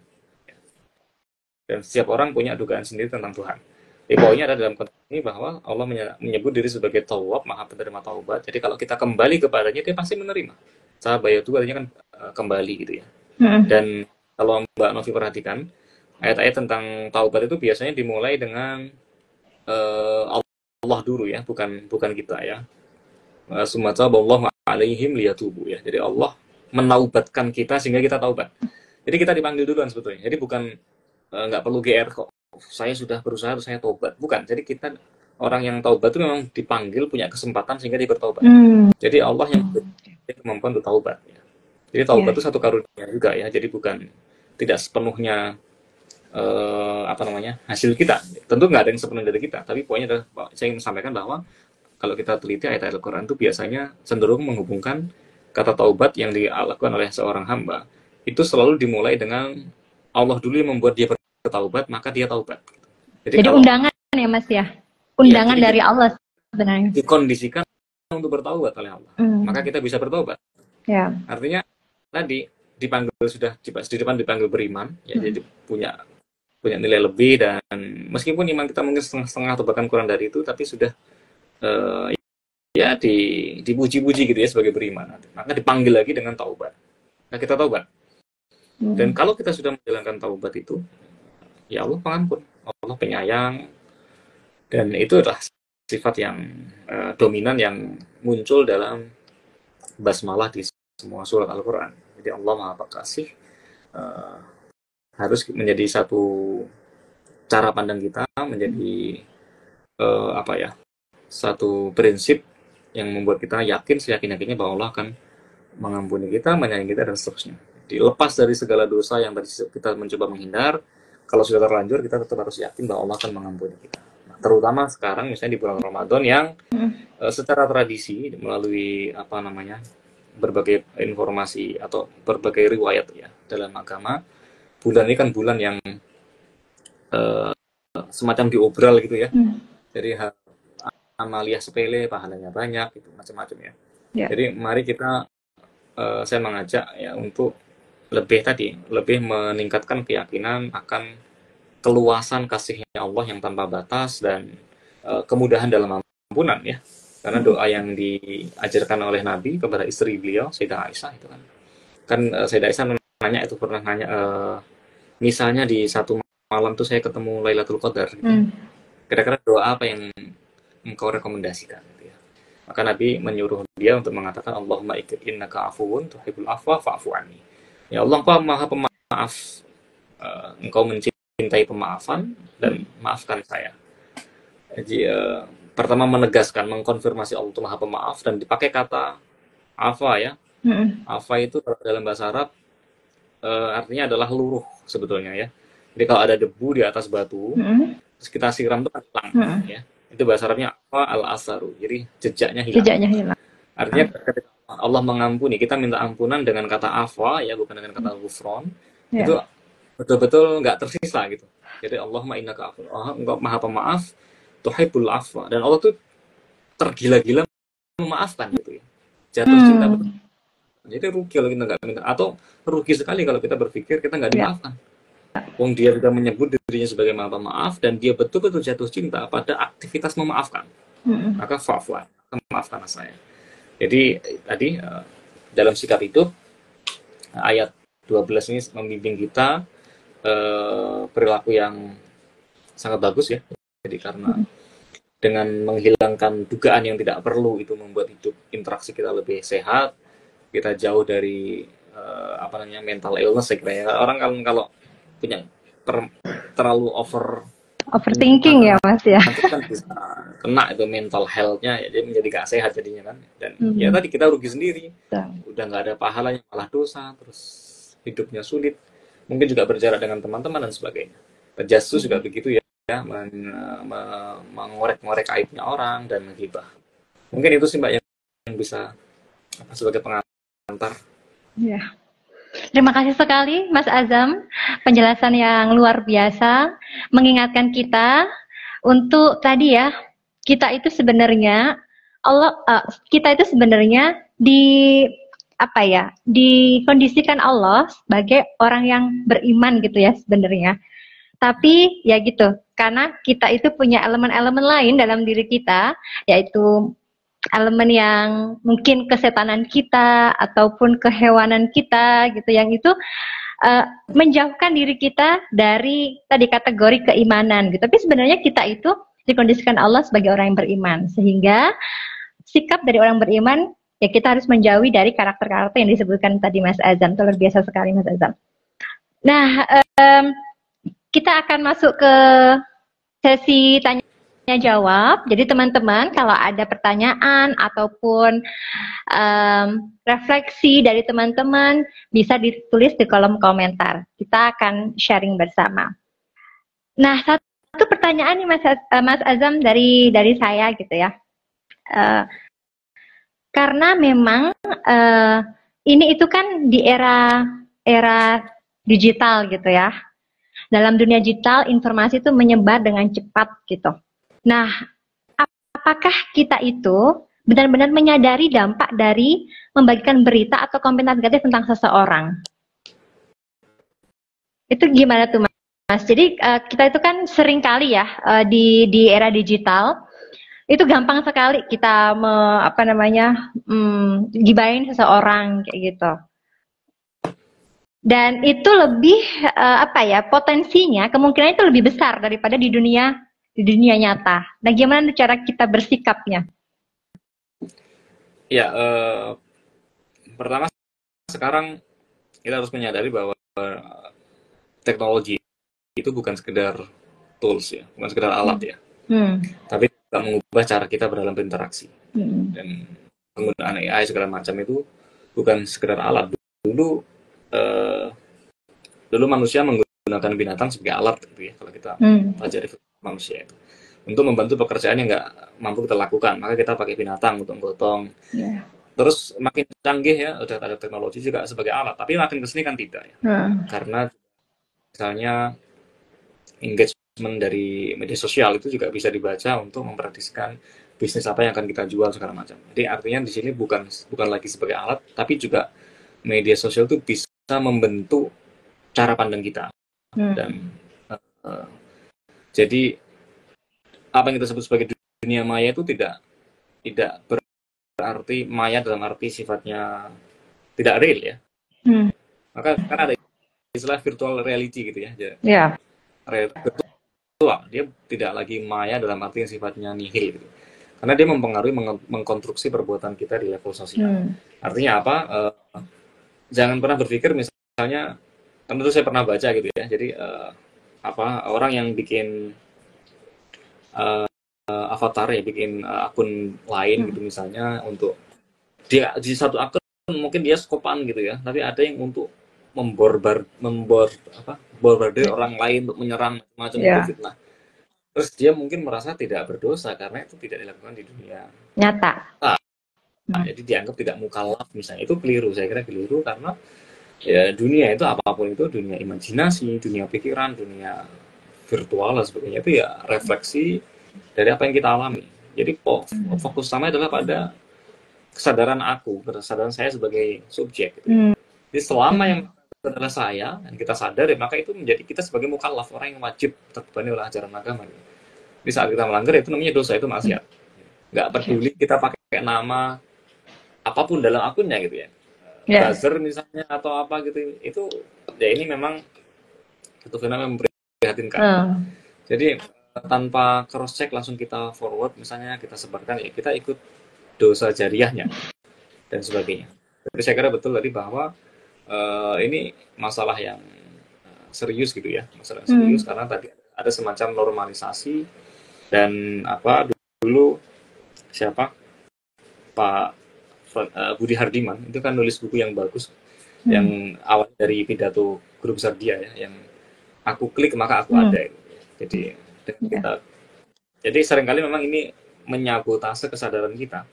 Dan setiap orang punya dugaan sendiri tentang Tuhan. Jadi poinnya ada dalam konteks ini bahwa Allah menyebut diri sebagai Tawwab, maha penerima taubat. Jadi kalau kita kembali kepadanya, dia pasti menerima. Sahabat itu artinya kan kembali gitu ya. Dan kalau Mbak Novi perhatikan, ayat-ayat tentang taubat itu biasanya dimulai dengan Allah dulu, ya, bukan kita, ya. Sumataballahu alaihim liyatubu, ya. Jadi Allah menaubatkan kita sehingga kita taubat. Jadi kita dipanggil duluan sebetulnya. Jadi bukan nggak perlu GR kok. Saya sudah berusaha, saya taubat. Bukan. Jadi kita, orang yang taubat itu memang dipanggil, punya kesempatan sehingga dia bertaubat. Jadi Allah yang kemampuan untuk taubat. Ya. Jadi taubat itu satu karunia juga, ya. Jadi bukan, tidak sepenuhnya hasil kita. Tentu nggak ada yang sepenuhnya dari kita. Tapi poinnya adalah, saya ingin sampaikan bahwa kalau kita teliti ayat-ayat Al-Quran itu biasanya cenderung menghubungkan kata taubat yang dilakukan oleh seorang hamba itu selalu dimulai dengan Allah dulu yang membuat dia bertaubat, maka dia taubat. Jadi kalau, undangan, ya Mas, ya, undangan dari Allah sebenarnya. Dikondisikan untuk bertaubat oleh Allah, maka kita bisa bertaubat. Ya. Artinya tadi dipanggil, sudah di depan dipanggil beriman, ya, jadi punya nilai lebih, dan meskipun iman kita mungkin setengah-setengah atau bahkan kurang dari itu, tapi sudah ya dipuji-puji gitu ya sebagai beriman. Maka dipanggil lagi dengan taubat. Nah, kita taubat. Dan kalau kita sudah menjalankan taubat itu, ya Allah pengampun, Allah penyayang, dan itu adalah sifat yang dominan yang muncul dalam basmalah di semua surat Al-Quran. Jadi Allah Maha Pengasih harus menjadi satu cara pandang kita, menjadi satu prinsip yang membuat kita yakin, seyakin-yakinnya bahwa Allah akan mengampuni kita, menyayangi kita, dan seterusnya. Dilepas dari segala dosa yang tadi kita mencoba menghindar, kalau sudah terlanjur kita tetap harus yakin bahwa Allah akan mengampuni kita. Nah, terutama sekarang misalnya di bulan Ramadan yang secara tradisi melalui berbagai informasi atau berbagai riwayat, ya, dalam agama, bulan ini kan bulan yang semacam diobral gitu, ya. Jadi amalia sepele pahalanya banyak, gitu, macam-macam, ya. Jadi mari kita, saya mengajak, ya, untuk lebih meningkatkan keyakinan akan keluasan kasihnya Allah yang tanpa batas dan kemudahan dalam ampunan, ya. Karena doa yang diajarkan oleh Nabi kepada istri beliau, Sayyidah Aisyah, itu kan Sayyidah Aisyah pernah nanya, misalnya di satu malam tuh saya ketemu Lailatul Qadar, gitu. Kira-kira doa apa yang engkau rekomendasikan, gitu, ya. Maka Nabi menyuruh dia untuk mengatakan, Allahumma innaka afuwun tuhibbul afwa fa'fu anni. Ya Allah, Engkau Maha Pemaaf, Engkau mencintai pemaafan, dan maafkan saya. Jadi pertama menegaskan, mengkonfirmasi Allah itu Maha Pemaaf, dan dipakai kata afa, ya. Afa itu dalam bahasa Arab artinya adalah luruh sebetulnya, ya. Jadi kalau ada debu di atas batu, terus kita siram itu kan hilang, ya. Itu bahasa Arabnya afa al-asaru, jadi jejaknya hilang. Artinya ketika Allah mengampuni, kita minta ampunan dengan kata afwa, ya, bukan dengan kata ghufron, itu betul-betul nggak tersisa, gitu. Jadi Allahumma innaka afuwwun, engkau maha pemaaf, tuhibbul afwa. Dan Allah tuh tergila-gila memaafkan gitu ya. Jatuh cinta betul. Hmm. Jadi rugi kalau kita nggak minta, atau rugi sekali kalau kita berpikir kita nggak Ya. dimaafkan. Wong dia sudah menyebut dirinya sebagai maha pemaaf dan dia betul-betul jatuh cinta pada aktivitas memaafkan. Maka fa'fu'an, maafkan saya. Jadi tadi dalam sikap itu ayat 12 ini membimbing kita perilaku yang sangat bagus ya. Jadi karena dengan menghilangkan dugaan yang tidak perlu itu membuat hidup interaksi kita lebih sehat, kita jauh dari mental illness ya. Orang kalau punya terlalu Overthinking ya Mas ya. nanti kan bisa kena itu mental health-nya ya, jadi menjadi gak sehat jadinya kan. Dan ya tadi kita rugi sendiri, udah nggak ada pahalanya, malah dosa, terus hidupnya sulit, mungkin juga berjarak dengan teman-teman dan sebagainya. Tajassus juga begitu ya, mengorek-ngorek aibnya orang dan menghibah. Mungkin itu sih Mbak yang bisa sebagai pengantar. Ya. Terima kasih sekali Mas Azam, penjelasan yang luar biasa, mengingatkan kita untuk tadi ya, kita itu sebenarnya kita itu sebenarnya dikondisikan Allah sebagai orang yang beriman gitu ya sebenarnya. Tapi ya gitu, karena kita itu punya elemen-elemen lain dalam diri kita, yaitu elemen yang mungkin kesetanan kita ataupun kehewanan kita gitu, yang itu menjauhkan diri kita dari tadi kategori keimanan gitu. Tapi sebenarnya kita itu dikondisikan Allah sebagai orang yang beriman, sehingga sikap dari orang beriman ya kita harus menjauhi dari karakter-karakter yang disebutkan tadi Mas Azam. Itu luar biasa sekali Mas Azam. Nah, kita akan masuk ke sesi tanya jawab. Jadi teman-teman kalau ada pertanyaan ataupun refleksi dari teman-teman bisa ditulis di kolom komentar. Kita akan sharing bersama. Nah, satu pertanyaan nih Mas Azam dari saya gitu ya. Karena memang ini itu kan di era digital gitu ya. Dalam dunia digital informasi itu menyebar dengan cepat gitu. Nah, apakah kita itu benar-benar menyadari dampak dari membagikan berita atau komentar negatif tentang seseorang? Itu gimana tuh Mas? Jadi kita itu kan sering kali ya di era digital itu gampang sekali kita gibahin seseorang kayak gitu. Dan itu lebih potensinya, kemungkinan itu lebih besar daripada di dunia nyata. Nah, gimana cara kita bersikapnya? Ya, pertama sekarang kita harus menyadari bahwa teknologi itu bukan sekedar tools ya, bukan sekedar alat ya, tapi kita mengubah cara kita dalam berinteraksi. Dan penggunaan AI segala macam itu bukan sekedar alat. Dulu manusia menggunakan binatang sebagai alat gitu ya, kalau kita pelajari manusia itu untuk membantu pekerjaan yang nggak mampu kita lakukan, maka kita pakai binatang untuk menggotong. Terus makin canggih ya, udah ada teknologi juga sebagai alat, tapi makin kesini kan tidak ya, karena misalnya engagement dari media sosial itu juga bisa dibaca untuk memprediksikan bisnis apa yang akan kita jual segala macam. Jadi artinya di sini bukan lagi sebagai alat, tapi juga media sosial itu bisa membentuk cara pandang kita. Dan jadi apa yang kita sebut sebagai dunia maya itu tidak berarti maya dalam arti sifatnya tidak real ya. Maka kan ada istilah virtual reality gitu ya. Yeah. Virtual, dia tidak lagi maya dalam arti yang sifatnya nihil gitu. Karena dia mempengaruhi, mengkonstruksi perbuatan kita di level sosial. Artinya apa? Jangan pernah berpikir misalnya, tentu saya pernah baca gitu ya. Jadi orang yang bikin avatar ya, bikin akun lain gitu misalnya, untuk dia di satu akun mungkin dia skopan gitu ya, tapi ada yang untuk bombardir orang lain untuk menyerang macam itu fitnah. Terus dia mungkin merasa tidak berdosa karena itu tidak dilakukan di dunia nyata. Jadi dianggap tidak mukallaf misalnya. Itu keliru, saya kira keliru, karena ya dunia itu apapun itu dunia imajinasi, dunia pikiran, dunia virtual dan sebagainya, itu ya refleksi dari apa yang kita alami. Jadi fokus utama adalah pada kesadaran aku, kesadaran saya sebagai subjek gitu. Jadi selama yang adalah saya dan kita sadar ya, maka itu menjadi kita sebagai mukallaf, orang yang wajib terbebani oleh ajaran agama. Di saat kita melanggar itu namanya dosa, itu maksiat. Nggak peduli kita pakai nama apapun dalam akunnya gitu ya, buzzer misalnya atau apa gitu, itu ya ini memang itu fenomena memprihatinkan. Jadi tanpa cross check langsung kita forward, misalnya kita sebarkan, ya kita ikut dosa jariahnya dan sebagainya. Jadi saya kira betul tadi bahwa ini masalah yang serius gitu ya, masalah yang serius karena tadi ada semacam normalisasi. Dan apa dulu siapa Pak Budi Hardiman itu kan nulis buku yang bagus, yang awal dari pidato Guru Besar dia ya, yang aku klik maka aku ada. Jadi kita, jadi seringkali memang ini menyabotase kesadaran kita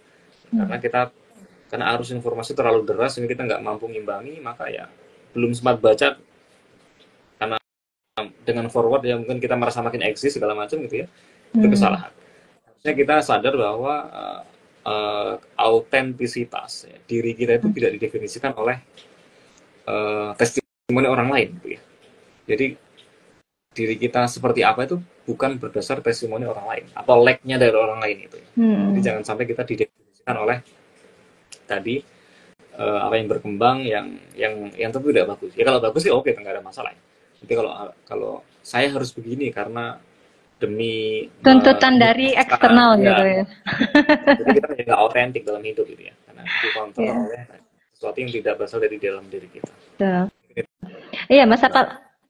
karena arus informasi terlalu deras, ini kita nggak mampu ngimbangi, maka ya belum sempat baca karena dengan forward ya mungkin kita merasa makin eksis segala macam gitu ya, itu kesalahan. Harusnya kita sadar bahwa autentisitas ya, diri kita itu tidak didefinisikan oleh testimoni orang lain gitu ya. Jadi diri kita seperti apa itu bukan berdasar testimoni orang lain atau like-nya dari orang lain itu ya. Jadi jangan sampai kita didefinisikan oleh tadi apa yang berkembang yang tentu tidak bagus. Ya kalau bagus sih oke, nggak ada masalah. Tapi kalau saya harus begini karena demi tuntutan dari eksternal gitu ya. Jadi kita nggak autentik dalam hidup gitu ya, karena dikontrol oleh sesuatu yang tidak berasal dari dalam diri kita. Iya, Mas,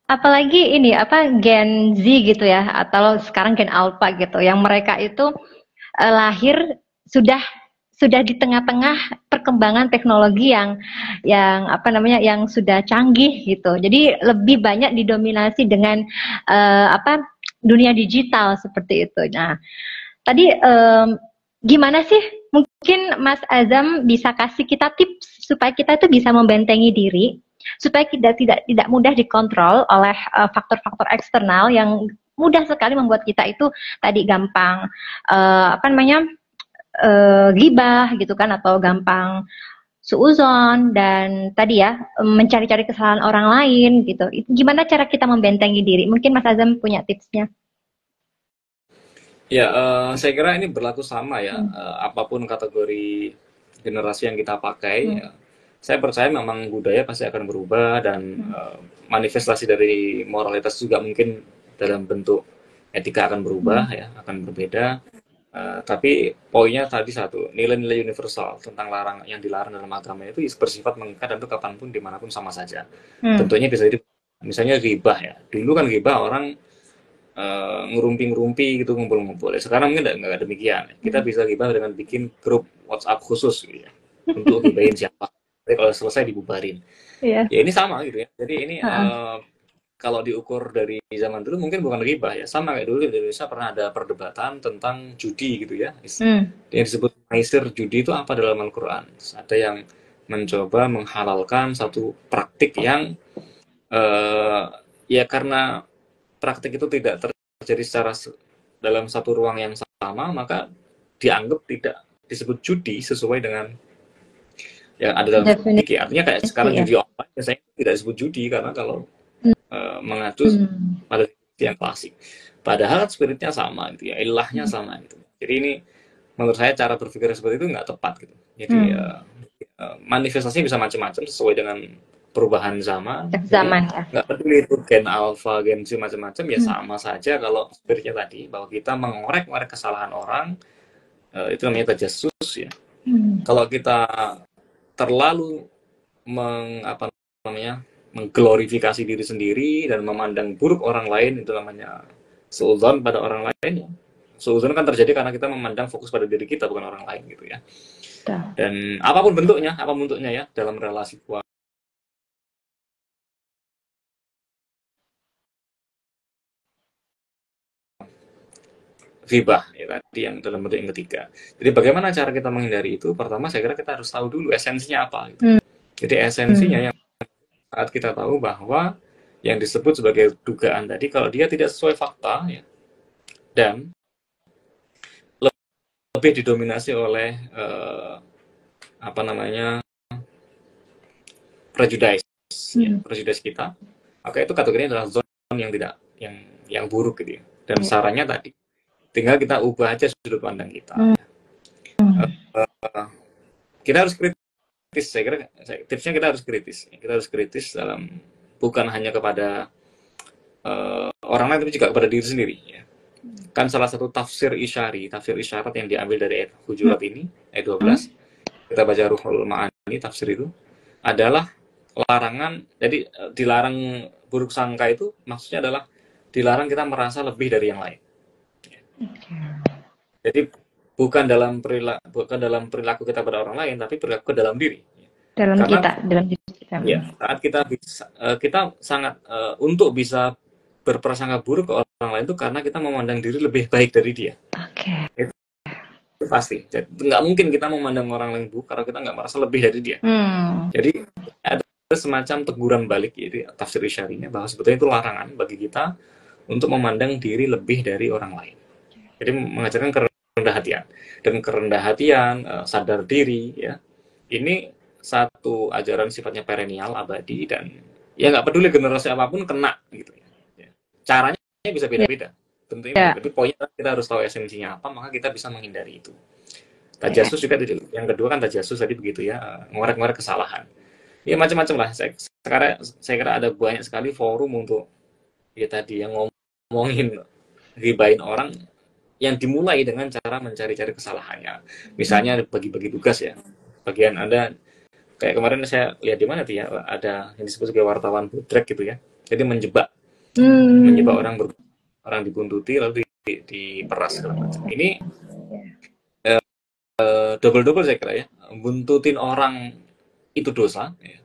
apalagi ini Gen Z gitu ya, atau sekarang Gen Alpha gitu, yang mereka itu lahir sudah di tengah-tengah perkembangan teknologi yang sudah canggih gitu. Jadi lebih banyak didominasi dengan dunia digital seperti itu. Nah, tadi gimana sih mungkin Mas Azam bisa kasih kita tips supaya kita itu bisa membentengi diri supaya kita tidak mudah dikontrol oleh faktor-faktor eksternal yang mudah sekali membuat kita itu tadi gampang ghibah gitu kan, atau gampang suuzon, dan tadi ya mencari-cari kesalahan orang lain gitu. Gimana cara kita membentengi diri? Mungkin Mas Azam punya tipsnya. Ya, saya kira ini berlaku sama ya, apapun kategori generasi yang kita pakai. Saya percaya memang budaya pasti akan berubah dan manifestasi dari moralitas juga mungkin dalam bentuk etika akan berubah ya, akan berbeda. Tapi poinnya tadi satu, nilai-nilai universal tentang yang dilarang dalam agama itu bersifat mengikat dan itu kapanpun dimanapun sama saja. Tentunya bisa jadi misalnya ghibah ya. Dulu kan ghibah orang ngerumpi-ngerumpi gitu, ngumpul-ngumpul. Sekarang mungkin nggak demikian. Kita bisa ghibah dengan bikin grup WhatsApp khusus gitu ya, untuk ghibahin siapa. Tapi kalau selesai dibubarin. Ya ini sama gitu ya. Jadi ini kalau diukur dari zaman dulu mungkin bukan ghibah ya. Sama kayak dulu di Indonesia pernah ada perdebatan tentang judi gitu ya. Yang disebut maisir, judi itu apa dalam Al-Quran. Ada yang mencoba menghalalkan satu praktik yang ya karena praktik itu tidak terjadi secara dalam satu ruang yang sama, maka dianggap tidak disebut judi sesuai dengan yang ada dalam fikih. Artinya kayak sekarang judi online biasanya tidak disebut judi karena kalau mengacu pada yang klasik. Padahal spiritnya sama gitu ya, ilahnya sama gitu. Jadi ini menurut saya cara berpikir seperti itu nggak tepat gitu. Jadi manifestasinya bisa macam-macam sesuai dengan perubahan zaman. Nggak peduli itu gen alpha, gen Z macam-macam ya sama saja kalau spiritnya tadi bahwa kita mengorek-ngorek kesalahan orang, itu namanya tajasus ya. Kalau kita terlalu mengglorifikasi diri sendiri dan memandang buruk orang lain, itu namanya suudzon pada orang lain. Suudzon kan terjadi karena kita memandang fokus pada diri kita bukan orang lain gitu ya. Dan apapun bentuknya ya dalam relasi keluarga, ghibah ya tadi yang dalam bentuk yang ketiga. Jadi bagaimana cara kita menghindari itu? Pertama saya kira kita harus tahu dulu esensinya apa gitu. Jadi esensinya yang saat kita tahu bahwa yang disebut sebagai dugaan tadi, kalau dia tidak sesuai fakta ya, dan lebih didominasi oleh apa namanya prejudice, ya, prejudice kita, maka itu kategorinya adalah zon yang tidak yang buruk gitu ya. Dan sarannya tadi tinggal kita ubah aja sudut pandang kita. Kita harus kritis, saya kira tipsnya kita harus kritis. Kita harus kritis dalam bukan hanya kepada orang lain, tapi juga kepada diri sendiri. Ya. Kan salah satu tafsir isyarat yang diambil dari ayat Hujurat ini, ayat 12, kita baca Ruhul Ma'ani, tafsir itu, adalah larangan, jadi dilarang buruk sangka itu maksudnya adalah dilarang kita merasa lebih dari yang lain. Ya. Jadi bukan dalam perilaku kita pada orang lain, tapi perilaku dalam diri. Dalam diri kita. Ya, saat kita sangat untuk bisa berprasangka buruk ke orang lain itu karena kita memandang diri lebih baik dari dia. Oke. Itu pasti. Jadi nggak mungkin kita memandang orang lain buruk karena kita nggak merasa lebih dari dia. Jadi ada semacam teguran balik, jadi tafsir isyarinya bahwa sebetulnya itu larangan bagi kita untuk memandang diri lebih dari orang lain. Jadi mengajarkan kerendahan hatian, dan kerendahan hatian, sadar diri, ya. Ini satu ajaran sifatnya perennial, abadi, dan ya nggak peduli generasi apapun kena gitu ya. Caranya bisa beda-beda, tentunya. Tapi poinnya kita harus tahu esensinya apa, maka kita bisa menghindari itu. Tajasus juga, yang kedua kan tajasus tadi begitu ya, ngorek-ngorek kesalahan. Ya macam-macam lah. Saya kira ada banyak sekali forum untuk ya tadi yang ngomongin ribain orang yang dimulai dengan cara mencari-cari kesalahannya. Misalnya bagi-bagi tugas ya. Bagian Anda kayak kemarin saya lihat di mana tuh ya, ada yang disebut sebagai wartawan budrek gitu ya. Jadi menjebak orang dibuntuti lalu diperas segala macam. Ini double saya kira ya. Buntutin orang itu dosa, ya.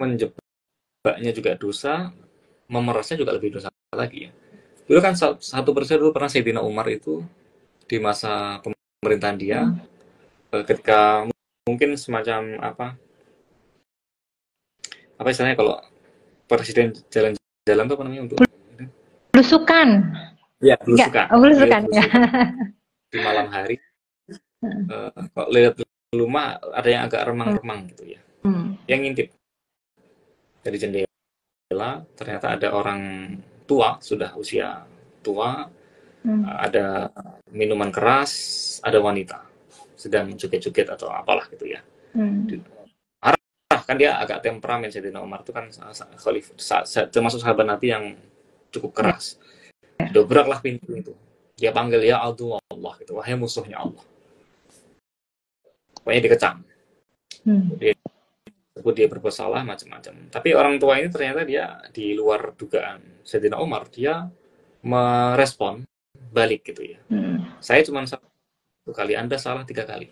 Menjebaknya juga dosa, memerasnya juga lebih dosa lagi ya. Dulu kan satu persatu dulu pernah Sayyidina Umar itu di masa pemerintahan dia, ketika mungkin semacam apa istilahnya kalau presiden jalan-jalan tuh apa namanya untuk belusukan. Ya, belusukan ya. Di malam hari, kok lihat rumah ada yang agak remang-remang gitu ya. Yang ngintip dari jendela, ternyata ada orang tua, sudah usia tua, ada minuman keras, ada wanita sedang joget-joget atau apalah gitu ya. Kan dia agak temperamen, Sayyidina Umar itu kan termasuk sahabat Nabi yang cukup keras. Dobraklah pintu itu. Dia panggil, ya Allah gitu, wahai musuhnya Allah. Pokoknya dikecam. Dia berbuat salah macam-macam. Tapi orang tua ini ternyata dia di luar dugaan Sayyidina Umar, dia merespon balik gitu ya. Saya cuma 1 kali, Anda salah 3 kali.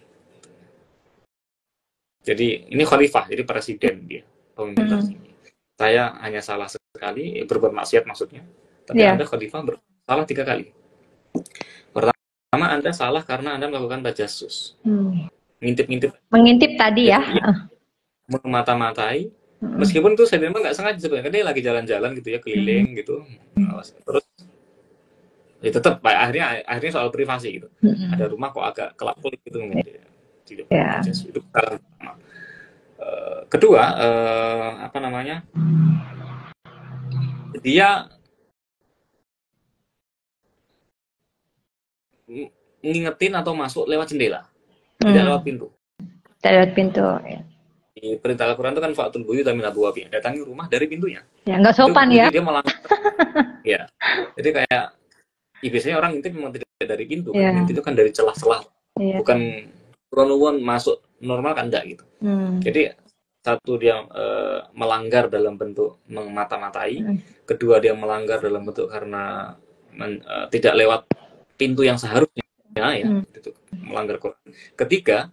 Jadi ini khalifah, jadi presiden dia, pemimpin tertinggi. Saya hanya salah sekali, berbuat maksiat maksudnya. Tapi Anda khalifah salah 3 kali. Pertama, Anda salah karena Anda melakukan tajasus. Mengintip tadi ya. Memata-matai, meskipun itu saya memang nggak sengaja sebenarnya, dia lagi jalan-jalan gitu ya, keliling gitu, terus ya tetap akhirnya soal privasi gitu. Ada rumah kok agak kelap-kelip gitu mungkin tidak itu pertama. Kedua, apa namanya, dia ngingetin atau masuk lewat jendela, tidak lewat pintu. Tidak lewat pintu. Ya. Di perintah Al-Quran itu kan fa'tul buyuta min abwabiha, datangi rumah dari pintunya. Ya nggak sopan itu, ya. Dia melanggar. Ya. Jadi kayak biasanya orang intip memang tidak dari pintu, kan itu kan dari celah-celah. Bukan ruan masuk normal kan enggak gitu. Jadi satu dia melanggar dalam bentuk memata-matai, kedua dia melanggar dalam bentuk karena tidak lewat pintu yang seharusnya ya, itu melanggar Quran. Ketiga,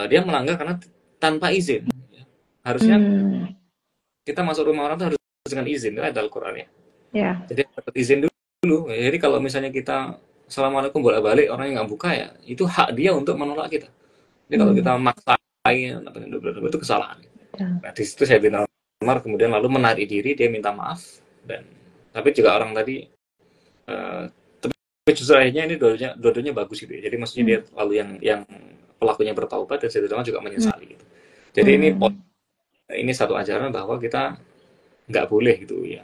dia melanggar karena tanpa izin. Harusnya kita masuk rumah orang itu harus dengan izin, kan ada Al-Quran ya. Jadi dapat izin dulu. Jadi kalau misalnya kita Assalamualaikum bolak-balik orang yang nggak buka ya, itu hak dia untuk menolak kita. Jadi kalau kita maksain itu kesalahan. Nah di situ saya bilang Umar kemudian lalu menarik diri, dia minta maaf, dan tapi juga orang tadi tapi justru akhirnya ini dua-duanya bagus gitu ya. Jadi maksudnya dia lalu yang pelakunya bertaubat dan Sayyidina Umar juga menyesali gitu. Jadi ini satu ajaran bahwa kita nggak boleh gitu ya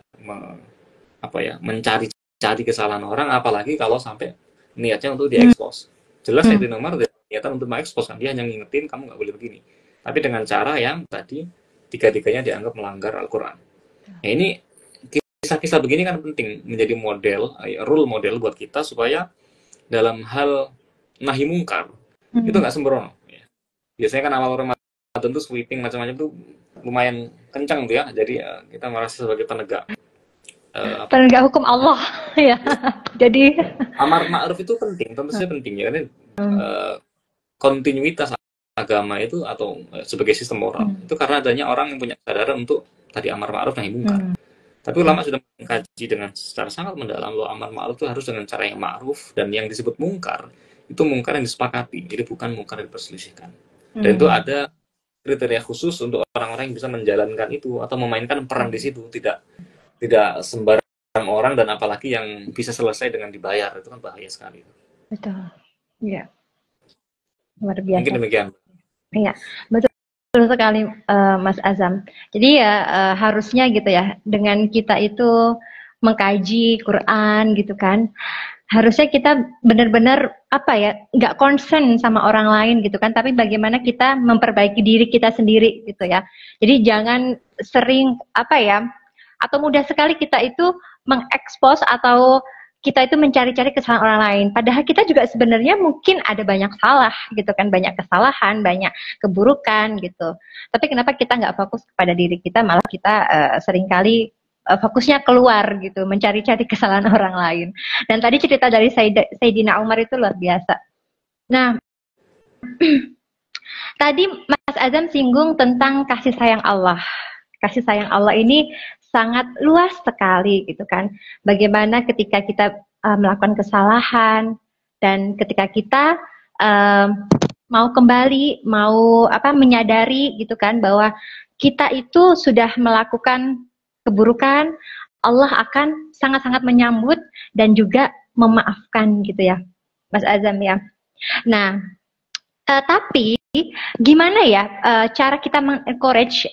mencari-cari kesalahan orang, apalagi kalau sampai niatnya untuk diekspos. Jelas Sayyidina Umar niatan untuk mengekspos, kan dia hanya ngingetin kamu nggak boleh begini, tapi dengan cara yang tadi tiga-tiganya dianggap melanggar Al-Quran. Nah, ini kisah-kisah begini kan penting menjadi model, role model buat kita supaya dalam hal nahi mungkar itu nggak sembrono. Biasanya kan awal Ramadan tuh sweeping macam-macam tuh lumayan kencang tuh ya. Jadi kita merasa sebagai penegak hukum Allah ya. Jadi amar ma'ruf itu penting, tentu saja penting ya, karena kontinuitas agama itu atau sebagai sistem moral itu karena adanya orang yang punya kesadaran untuk tadi amar ma'ruf nahi mungkar. Tapi ulama sudah mengkaji dengan secara sangat mendalam bahwa amar ma'ruf itu harus dengan cara yang ma'ruf, dan yang disebut mungkar itu mungkar yang disepakati, jadi bukan mungkar yang diperselisihkan. Dan itu ada kriteria khusus untuk orang-orang yang bisa menjalankan itu atau memainkan peran di situ, tidak sembarang orang, dan apalagi yang bisa selesai dengan dibayar, itu kan bahaya sekali. Betul, ya, luar biasa. Mungkin demikian. Iya, betul sekali Mas Azam. Jadi ya harusnya gitu ya, dengan kita itu mengkaji Quran gitu kan, harusnya kita benar-benar nggak concern sama orang lain gitu kan, tapi bagaimana kita memperbaiki diri kita sendiri gitu ya. Jadi jangan sering atau mudah sekali kita itu mengekspos atau kita itu mencari-cari kesalahan orang lain. Padahal kita juga sebenarnya mungkin ada banyak salah gitu kan, banyak kesalahan, banyak keburukan gitu. Tapi kenapa kita nggak fokus kepada diri kita, malah kita seringkali fokusnya keluar gitu, mencari-cari kesalahan orang lain. Dan tadi cerita dari Sayyidina Umar itu luar biasa. Nah, tadi Mas Azam singgung tentang kasih sayang Allah. Kasih sayang Allah ini sangat luas sekali gitu kan. Bagaimana ketika kita melakukan kesalahan dan ketika kita mau kembali, mau menyadari gitu kan bahwa kita itu sudah melakukan keburukan, Allah akan sangat-sangat menyambut dan juga memaafkan gitu ya, Mas Azam ya. Nah, tapi gimana ya cara kita mengencourage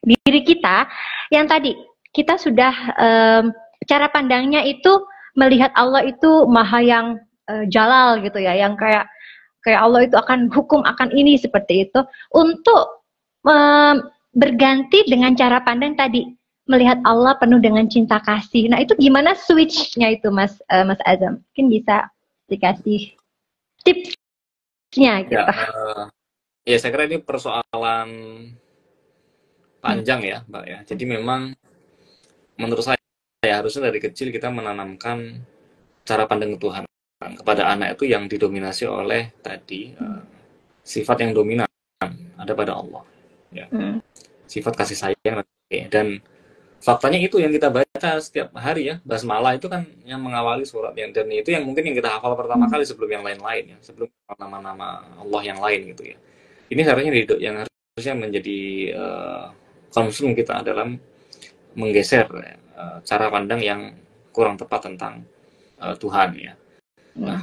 diri kita yang tadi kita sudah cara pandangnya itu melihat Allah itu maha yang jalal gitu ya, yang kayak Allah itu akan hukum akan ini seperti itu, untuk berganti dengan cara pandang tadi melihat Allah penuh dengan cinta kasih. Nah, itu gimana switch-nya itu Mas Azam? Mungkin bisa dikasih tipsnya gitu. Ya, saya kira ini persoalan panjang ya, Mbak ya. Jadi memang menurut saya harusnya dari kecil kita menanamkan cara pandang Tuhan kepada anak itu yang didominasi oleh tadi sifat yang dominan ada pada Allah ya. Sifat kasih sayang, dan faktanya itu yang kita baca setiap hari ya, basmalah itu kan yang mengawali surat, dan itu yang mungkin yang kita hafal pertama kali sebelum yang lain-lain ya, sebelum nama-nama Allah yang lain gitu ya. Ini harusnya yang harusnya menjadi concern kita dalam menggeser cara pandang yang kurang tepat tentang Tuhan ya. Nah,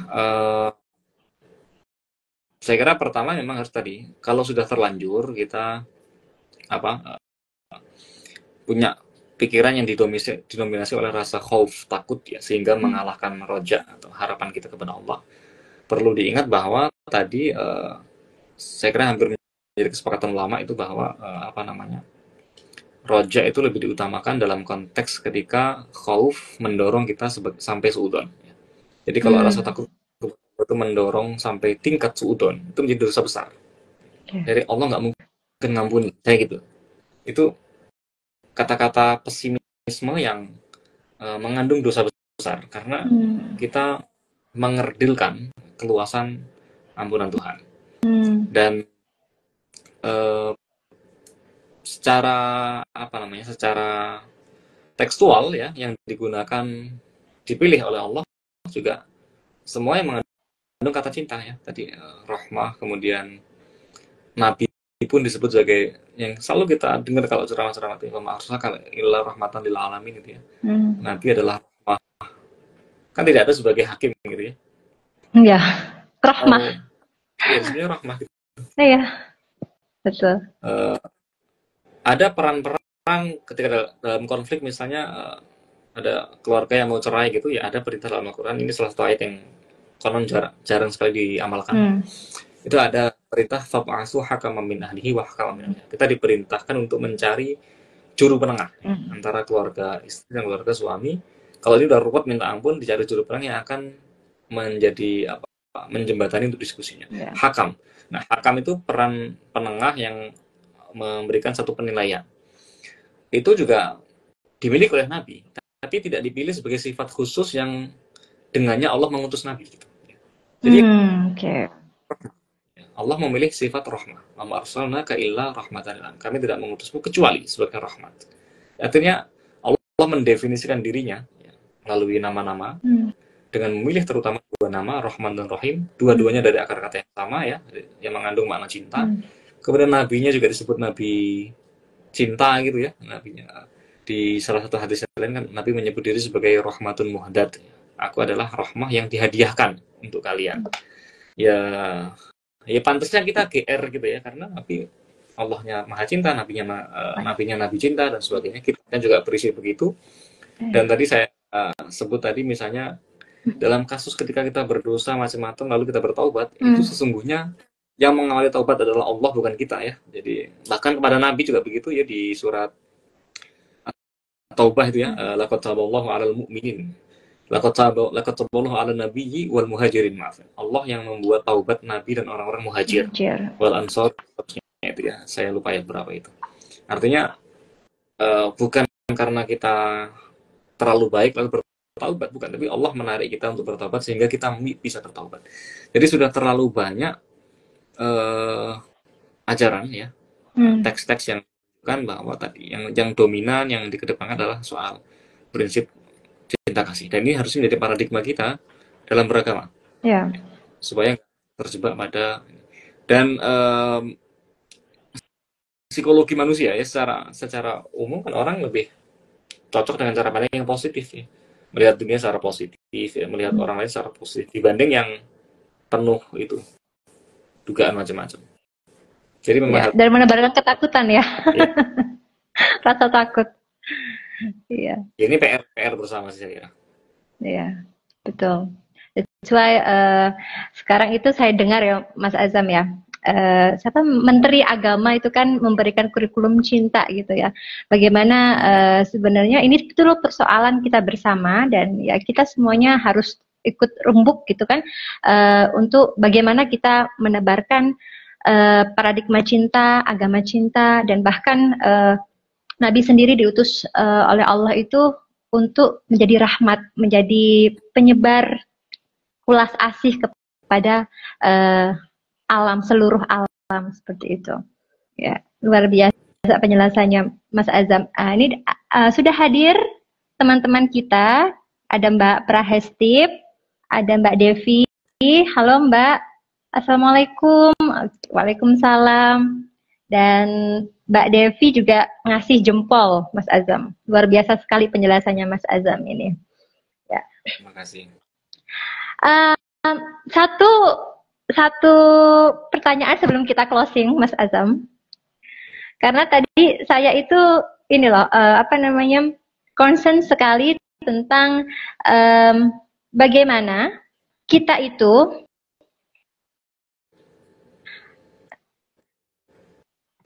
saya kira pertama memang harus tadi, kalau sudah terlanjur kita punya pikiran yang didominasi oleh rasa khauf, takut ya, sehingga mengalahkan roja atau harapan kita kepada Allah. Perlu diingat bahwa tadi saya kira hampir menjadi kesepakatan ulama itu bahwa roja itu lebih diutamakan dalam konteks ketika khauf mendorong kita sampai suudzon. Jadi kalau rasa takut itu mendorong sampai tingkat suudzon, itu menjadi dosa besar. Jadi Allah nggak mungkin ngampuni, kayak gitu. Itu kata-kata pesimisme yang mengandung dosa besar, karena kita mengerdilkan keluasan ampunan Tuhan. Dan secara secara tekstual ya, yang dipilih oleh Allah juga semuanya mengandung kata cinta ya, tadi rahmah, kemudian nabi pun disebut sebagai yang selalu kita dengar kalau ceramah-ceramah itu Imam Arsalna illa rahmatan lil alamin gitu ya. Nabi adalah kan tidak ada sebagai hakim gitu ya. Ya, rahmah. Oh, ya sebenarnya rahmah gitu. Iya, betul. Ada peran-peran ketika dalam konflik misalnya ada keluarga yang mau cerai gitu ya, ada perintah dalam Al-Quran. Ini salah satu ayat yang konon jarang sekali diamalkan. Itu ada perintah fab'asu hakaman min ahlihi wa hakaman min ahliha. Kita diperintahkan untuk mencari juru penengah antara keluarga istri dan keluarga suami. Kalau ini udah ruwet minta ampun, dicari juru penengah yang akan menjadi apa, menjembatani untuk diskusinya. Hakam. Nah, hakam itu peran penengah yang memberikan satu penilaian. Itu juga dimiliki oleh Nabi, tapi tidak dipilih sebagai sifat khusus yang dengannya Allah mengutus Nabi. Jadi Allah memilih sifat rahmah. Wa ma arsalnaka illa rahmatan lil alamin. Kami tidak mengutusmu kecuali sebagai rahmat. Artinya Allah mendefinisikan dirinya ya, melalui nama-nama dengan memilih terutama dua nama, Rahman dan Rahim. Dua-duanya dari akar kata yang sama ya, yang mengandung makna cinta. Kemudian nabinya juga disebut nabi cinta gitu ya, nabinya. Di salah satu hadis lain kan Nabi menyebut diri sebagai rahmatun muhdad. Aku adalah rahmah yang dihadiahkan untuk kalian. Ya pantasnya kita GR gitu ya, karena Nabi Allahnya maha cinta, nabinya nabi cinta dan sebagainya. Kita juga berisi begitu. Dan tadi saya sebut tadi misalnya dalam kasus ketika kita berdosa macam-macam lalu kita bertaubat, itu sesungguhnya yang mengawali taubat adalah Allah, bukan kita ya. Jadi bahkan kepada Nabi juga begitu ya, di surat Taubah itu ya, laqad taballahu 'alal mu'minin. Laqad taballahu 'alan nabiyyi wal muhajirin, maaf. Allah yang membuat taubat Nabi dan orang-orang muhajir. Wal ansor itu ya. Saya lupa ya berapa itu. Artinya bukan karena kita terlalu baik lalu bertaubat, bukan, tapi Allah menarik kita untuk bertaubat sehingga kita bisa bertaubat. Jadi sudah terlalu banyak ajaran ya, teks-teks yang kan bahwa tadi yang dominan yang dikedepankan adalah soal prinsip cinta kasih, dan ini harus menjadi paradigma kita dalam beragama ya, supaya terjebak pada dan psikologi manusia ya, secara umum kan orang lebih cocok dengan cara pandang yang positif ya, melihat dunia secara positif ya, melihat orang lain secara positif dibanding yang penuh itu dugaan macam-macam. Jadi ya, dan menebarkan ketakutan ya, ya. Rasa takut. Iya. Ini PR bersama sih saya kira. Iya, betul. That's why sekarang itu saya dengar ya Mas Azam ya, siapa Menteri Agama itu kan memberikan kurikulum cinta gitu ya. Bagaimana sebenarnya ini betul persoalan kita bersama, dan ya kita semuanya harus ikut rembuk gitu kan, untuk bagaimana kita menebarkan paradigma cinta, agama cinta, dan bahkan Nabi sendiri diutus oleh Allah itu untuk menjadi rahmat, menjadi penyebar ulas asih kepada alam, seluruh alam, seperti itu. Ya, luar biasa penjelasannya Mas Azam. Ini sudah hadir teman-teman kita, ada Mbak Prahestip, ada Mbak Devi. Halo Mbak. Assalamualaikum. Waalaikumsalam. Dan Mbak Devi juga ngasih jempol Mas Azam. Luar biasa sekali penjelasannya Mas Azam ini. Ya. Terima kasih. Satu pertanyaan sebelum kita closing Mas Azam. Karena tadi saya itu ini loh, concern sekali tentang bagaimana kita itu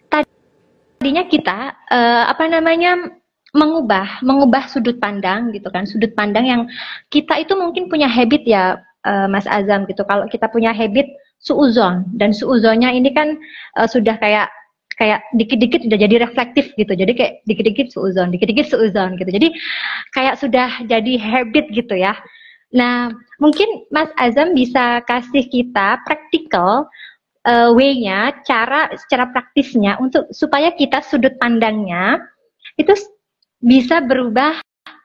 tadinya kita mengubah sudut pandang gitu kan, sudut pandang yang kita itu mungkin punya habit ya Mas Azam gitu. Kalau kita punya habit suuzon, dan suuzonnya ini kan sudah kayak dikit-dikit udah jadi reflektif gitu. Jadi kayak dikit-dikit suuzon gitu. Jadi kayak sudah jadi habit gitu ya. Nah, mungkin Mas Azam bisa kasih kita praktikal way-nya, secara praktisnya untuk supaya kita sudut pandangnya itu bisa berubah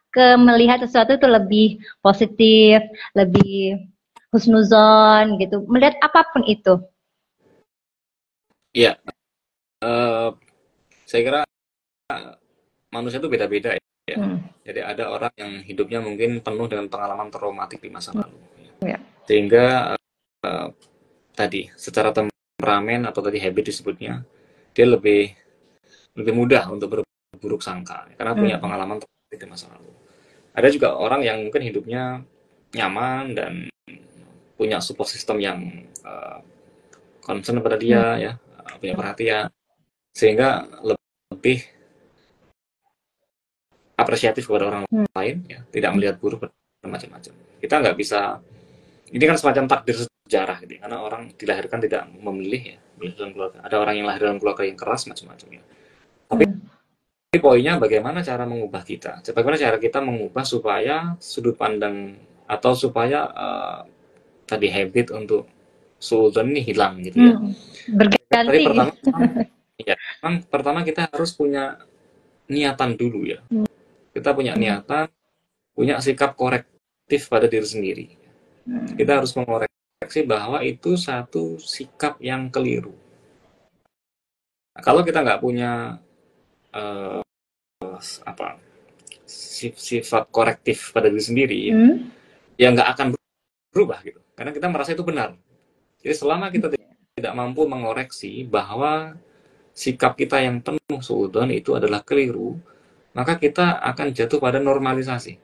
ke melihat sesuatu itu lebih positif, lebih husnuzon gitu, melihat apapun itu. Iya, eh, saya kira manusia itu beda-beda ya. Jadi ada orang yang hidupnya mungkin penuh dengan pengalaman traumatik di masa lalu. Ya. Sehingga tadi secara temperamen atau tadi habit disebutnya, dia lebih mudah untuk berburuk sangka karena punya pengalaman traumatik di masa lalu. Ada juga orang yang mungkin hidupnya nyaman dan punya support system yang concern pada dia ya, punya perhatian, sehingga lebih apresiatif kepada orang lain ya, tidak melihat buruk dan macam-macam. Kita nggak bisa, ini kan semacam takdir sejarah gitu, karena orang dilahirkan tidak memilih ya, dalam keluarga. Ada orang yang lahir dalam keluarga yang keras macam-macam ya. Tapi poinnya bagaimana cara mengubah kita, bagaimana cara kita mengubah supaya sudut pandang atau supaya tadi habit untuk suudzon ini hilang gitu ya. Berganti. Tadi pertama, ya, pertama kita harus punya niatan dulu ya. Kita punya niatan, punya sikap korektif pada diri sendiri. Kita harus mengoreksi bahwa itu satu sikap yang keliru. Nah, kalau kita nggak punya sifat korektif pada diri sendiri, ya nggak akan berubah gitu. Karena kita merasa itu benar. Jadi selama kita tidak mampu mengoreksi bahwa sikap kita yang penuh suudzon itu adalah keliru, maka kita akan jatuh pada normalisasi.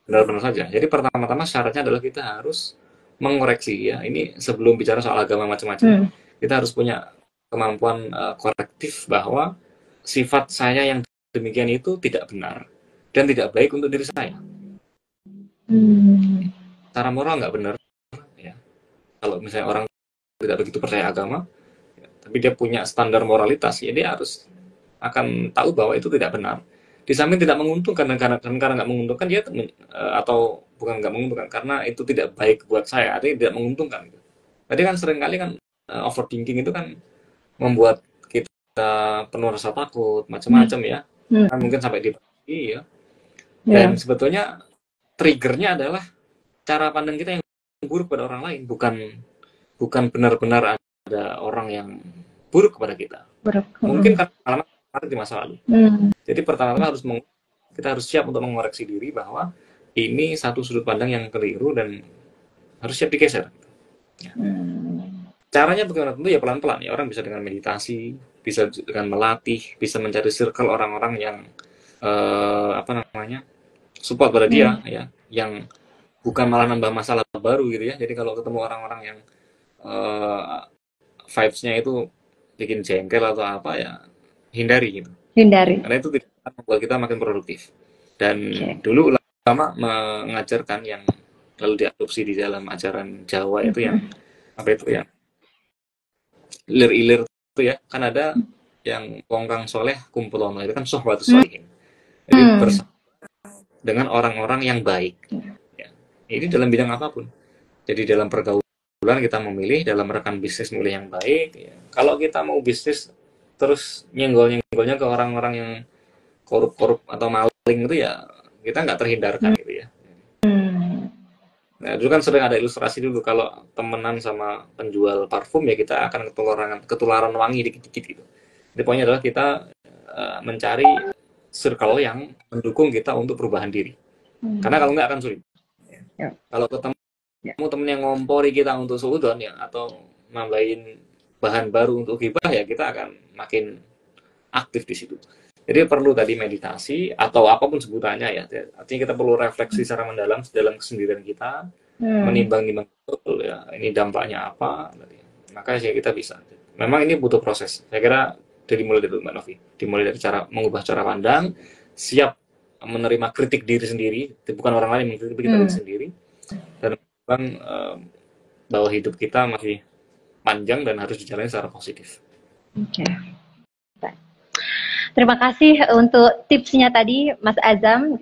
Benar-benar saja. Jadi pertama-tama syaratnya adalah kita harus mengoreksi ya. Ini sebelum bicara soal agama macam-macam, kita harus punya kemampuan korektif bahwa sifat saya yang demikian itu tidak benar dan tidak baik untuk diri saya. Secara moral nggak benar ya. Kalau misalnya orang tidak begitu percaya agama, ya, tapi dia punya standar moralitas, ya dia harus akan tahu bahwa itu tidak benar. Di samping tidak menguntungkan, dan karena nggak menguntungkan dia atau bukan nggak menguntungkan, karena itu tidak baik buat saya, artinya tidak menguntungkan. Tadi kan seringkali kan overthinking itu kan membuat kita penuh rasa takut macam-macam ya, kan mungkin sampai dibagi ya. Dan sebetulnya triggernya adalah cara pandang kita yang buruk pada orang lain, bukan benar-benar ada orang yang buruk kepada kita. Mungkin karena di masa lalu. Jadi pertama-tama kita harus siap untuk mengoreksi diri bahwa ini satu sudut pandang yang keliru dan harus siap digeser. Ya. Caranya bagaimana? Tentu ya pelan-pelan ya. Orang bisa dengan meditasi, bisa dengan melatih, bisa mencari circle orang-orang yang support pada dia ya, yang bukan malah nambah masalah baru gitu ya. Jadi kalau ketemu orang-orang yang vibes-nya itu bikin jengkel atau apa ya, hindari gitu. Karena itu tidak membuat kita makin produktif. Dan dulu ulama mengajarkan yang lalu diadopsi di dalam ajaran Jawa itu yang apa itu ya, ilir-ilir itu ya, kan ada yang wong kang soleh kumpulono, itu kan sohbatus sholihin. Jadi bersama dengan orang-orang yang baik. Ya. Ini dalam bidang apapun. Jadi dalam pergaulan kita memilih, dalam rekan bisnis memilih yang baik. Ya. Kalau kita mau bisnis terus nyenggol-nyenggolnya ke orang-orang yang korup-korup atau maling itu ya kita nggak terhindarkan gitu ya. Nah, dulu kan sering ada ilustrasi dulu kalau temenan sama penjual parfum ya kita akan ketularan wangi dikit-dikit gitu. Jadi poinnya adalah kita mencari circle yang mendukung kita untuk perubahan diri. Karena kalau nggak akan sulit. Ya. Kalau ketemu temen yang ngompori kita untuk suudzon ya, atau nambahin bahan baru untuk ghibah ya, kita akan makin aktif di situ. Jadi perlu tadi meditasi atau apapun sebutannya ya. Artinya kita perlu refleksi secara mendalam dalam kesendirian kita, menimbang-nimbang betul ya, ini dampaknya apa. Maka ya kita bisa. Memang ini butuh proses. Saya kira dimulai dari Mbak Novi. Dimulai dari cara mengubah cara pandang, siap menerima kritik diri sendiri, bukan orang lain mengkritik kita sendiri, dan bahwa hidup kita masih panjang dan harus dijalani secara positif. Oke. Terima kasih untuk tipsnya tadi, Mas Azam.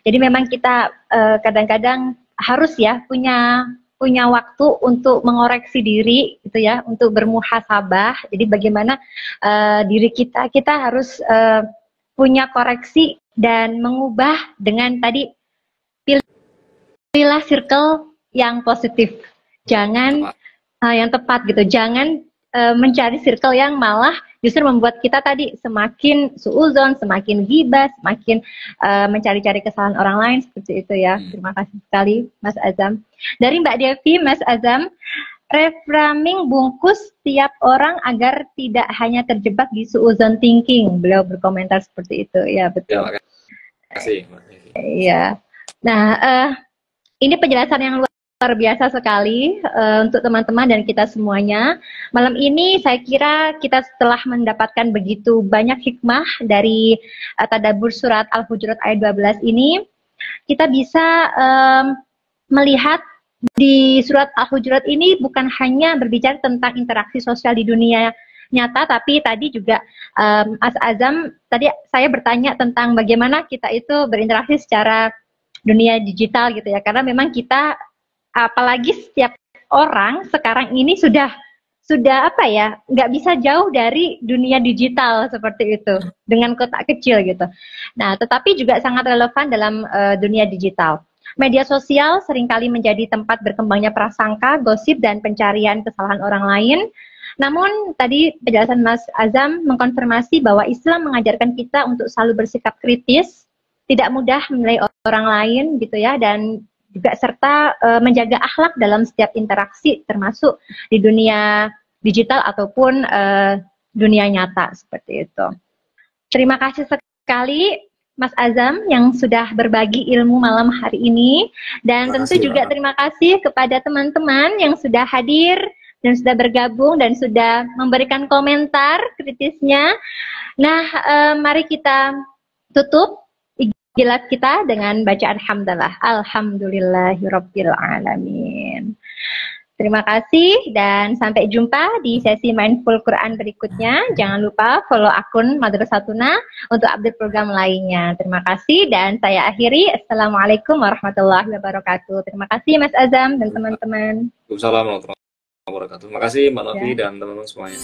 Jadi memang kita kadang-kadang harus ya punya waktu untuk mengoreksi diri, gitu ya, untuk bermuhasabah. Jadi bagaimana diri kita harus punya koreksi dan mengubah dengan tadi pilihlah circle yang positif, jangan yang tepat gitu, jangan mencari circle yang malah justru membuat kita tadi semakin suuzon, semakin ghibah, semakin mencari-cari kesalahan orang lain seperti itu ya. Terima kasih sekali Mas Azam. Dari Mbak Devi, Mas Azam, reframing bungkus tiap orang agar tidak hanya terjebak di suuzon thinking. Beliau berkomentar seperti itu. Ya, betul. Ya, terima kasih, Mbak Devi. Iya. Nah, ini penjelasan yang luar biasa sekali untuk teman-teman dan kita semuanya. Malam ini saya kira kita setelah mendapatkan begitu banyak hikmah dari tadabbur surat Al-Hujurat ayat 12 ini, kita bisa melihat di surat Al-Hujurat ini bukan hanya berbicara tentang interaksi sosial di dunia nyata, tapi tadi juga Mas Azam, tadi saya bertanya tentang bagaimana kita itu berinteraksi secara dunia digital gitu ya, karena memang kita, apalagi setiap orang sekarang ini sudah apa ya, nggak bisa jauh dari dunia digital seperti itu dengan kotak kecil gitu. Nah, tetapi juga sangat relevan dalam dunia digital. Media sosial seringkali menjadi tempat berkembangnya prasangka, gosip, dan pencarian kesalahan orang lain. Namun tadi penjelasan Mas Azam mengkonfirmasi bahwa Islam mengajarkan kita untuk selalu bersikap kritis, tidak mudah menilai orang lain gitu ya, dan juga serta menjaga akhlak dalam setiap interaksi, termasuk di dunia digital ataupun dunia nyata seperti itu. Terima kasih sekali Mas Azam yang sudah berbagi ilmu malam hari ini, dan tentu juga terima kasih kepada teman-teman yang sudah hadir dan sudah bergabung dan sudah memberikan komentar kritisnya. Nah, mari kita tutup Live kita dengan bacaan hamdalah. Alhamdulillahirabbil alamin. Terima kasih dan sampai jumpa di sesi Mindful Quran berikutnya. Jangan lupa follow akun Madrasatuna untuk update program lainnya. Terima kasih dan saya akhiri. Assalamualaikum warahmatullahi wabarakatuh. Terima kasih Mas Azam dan teman-teman. Waalaikumsalam warahmatullahi wabarakatuh. Terima kasih Mbak Novi dan teman-teman semuanya.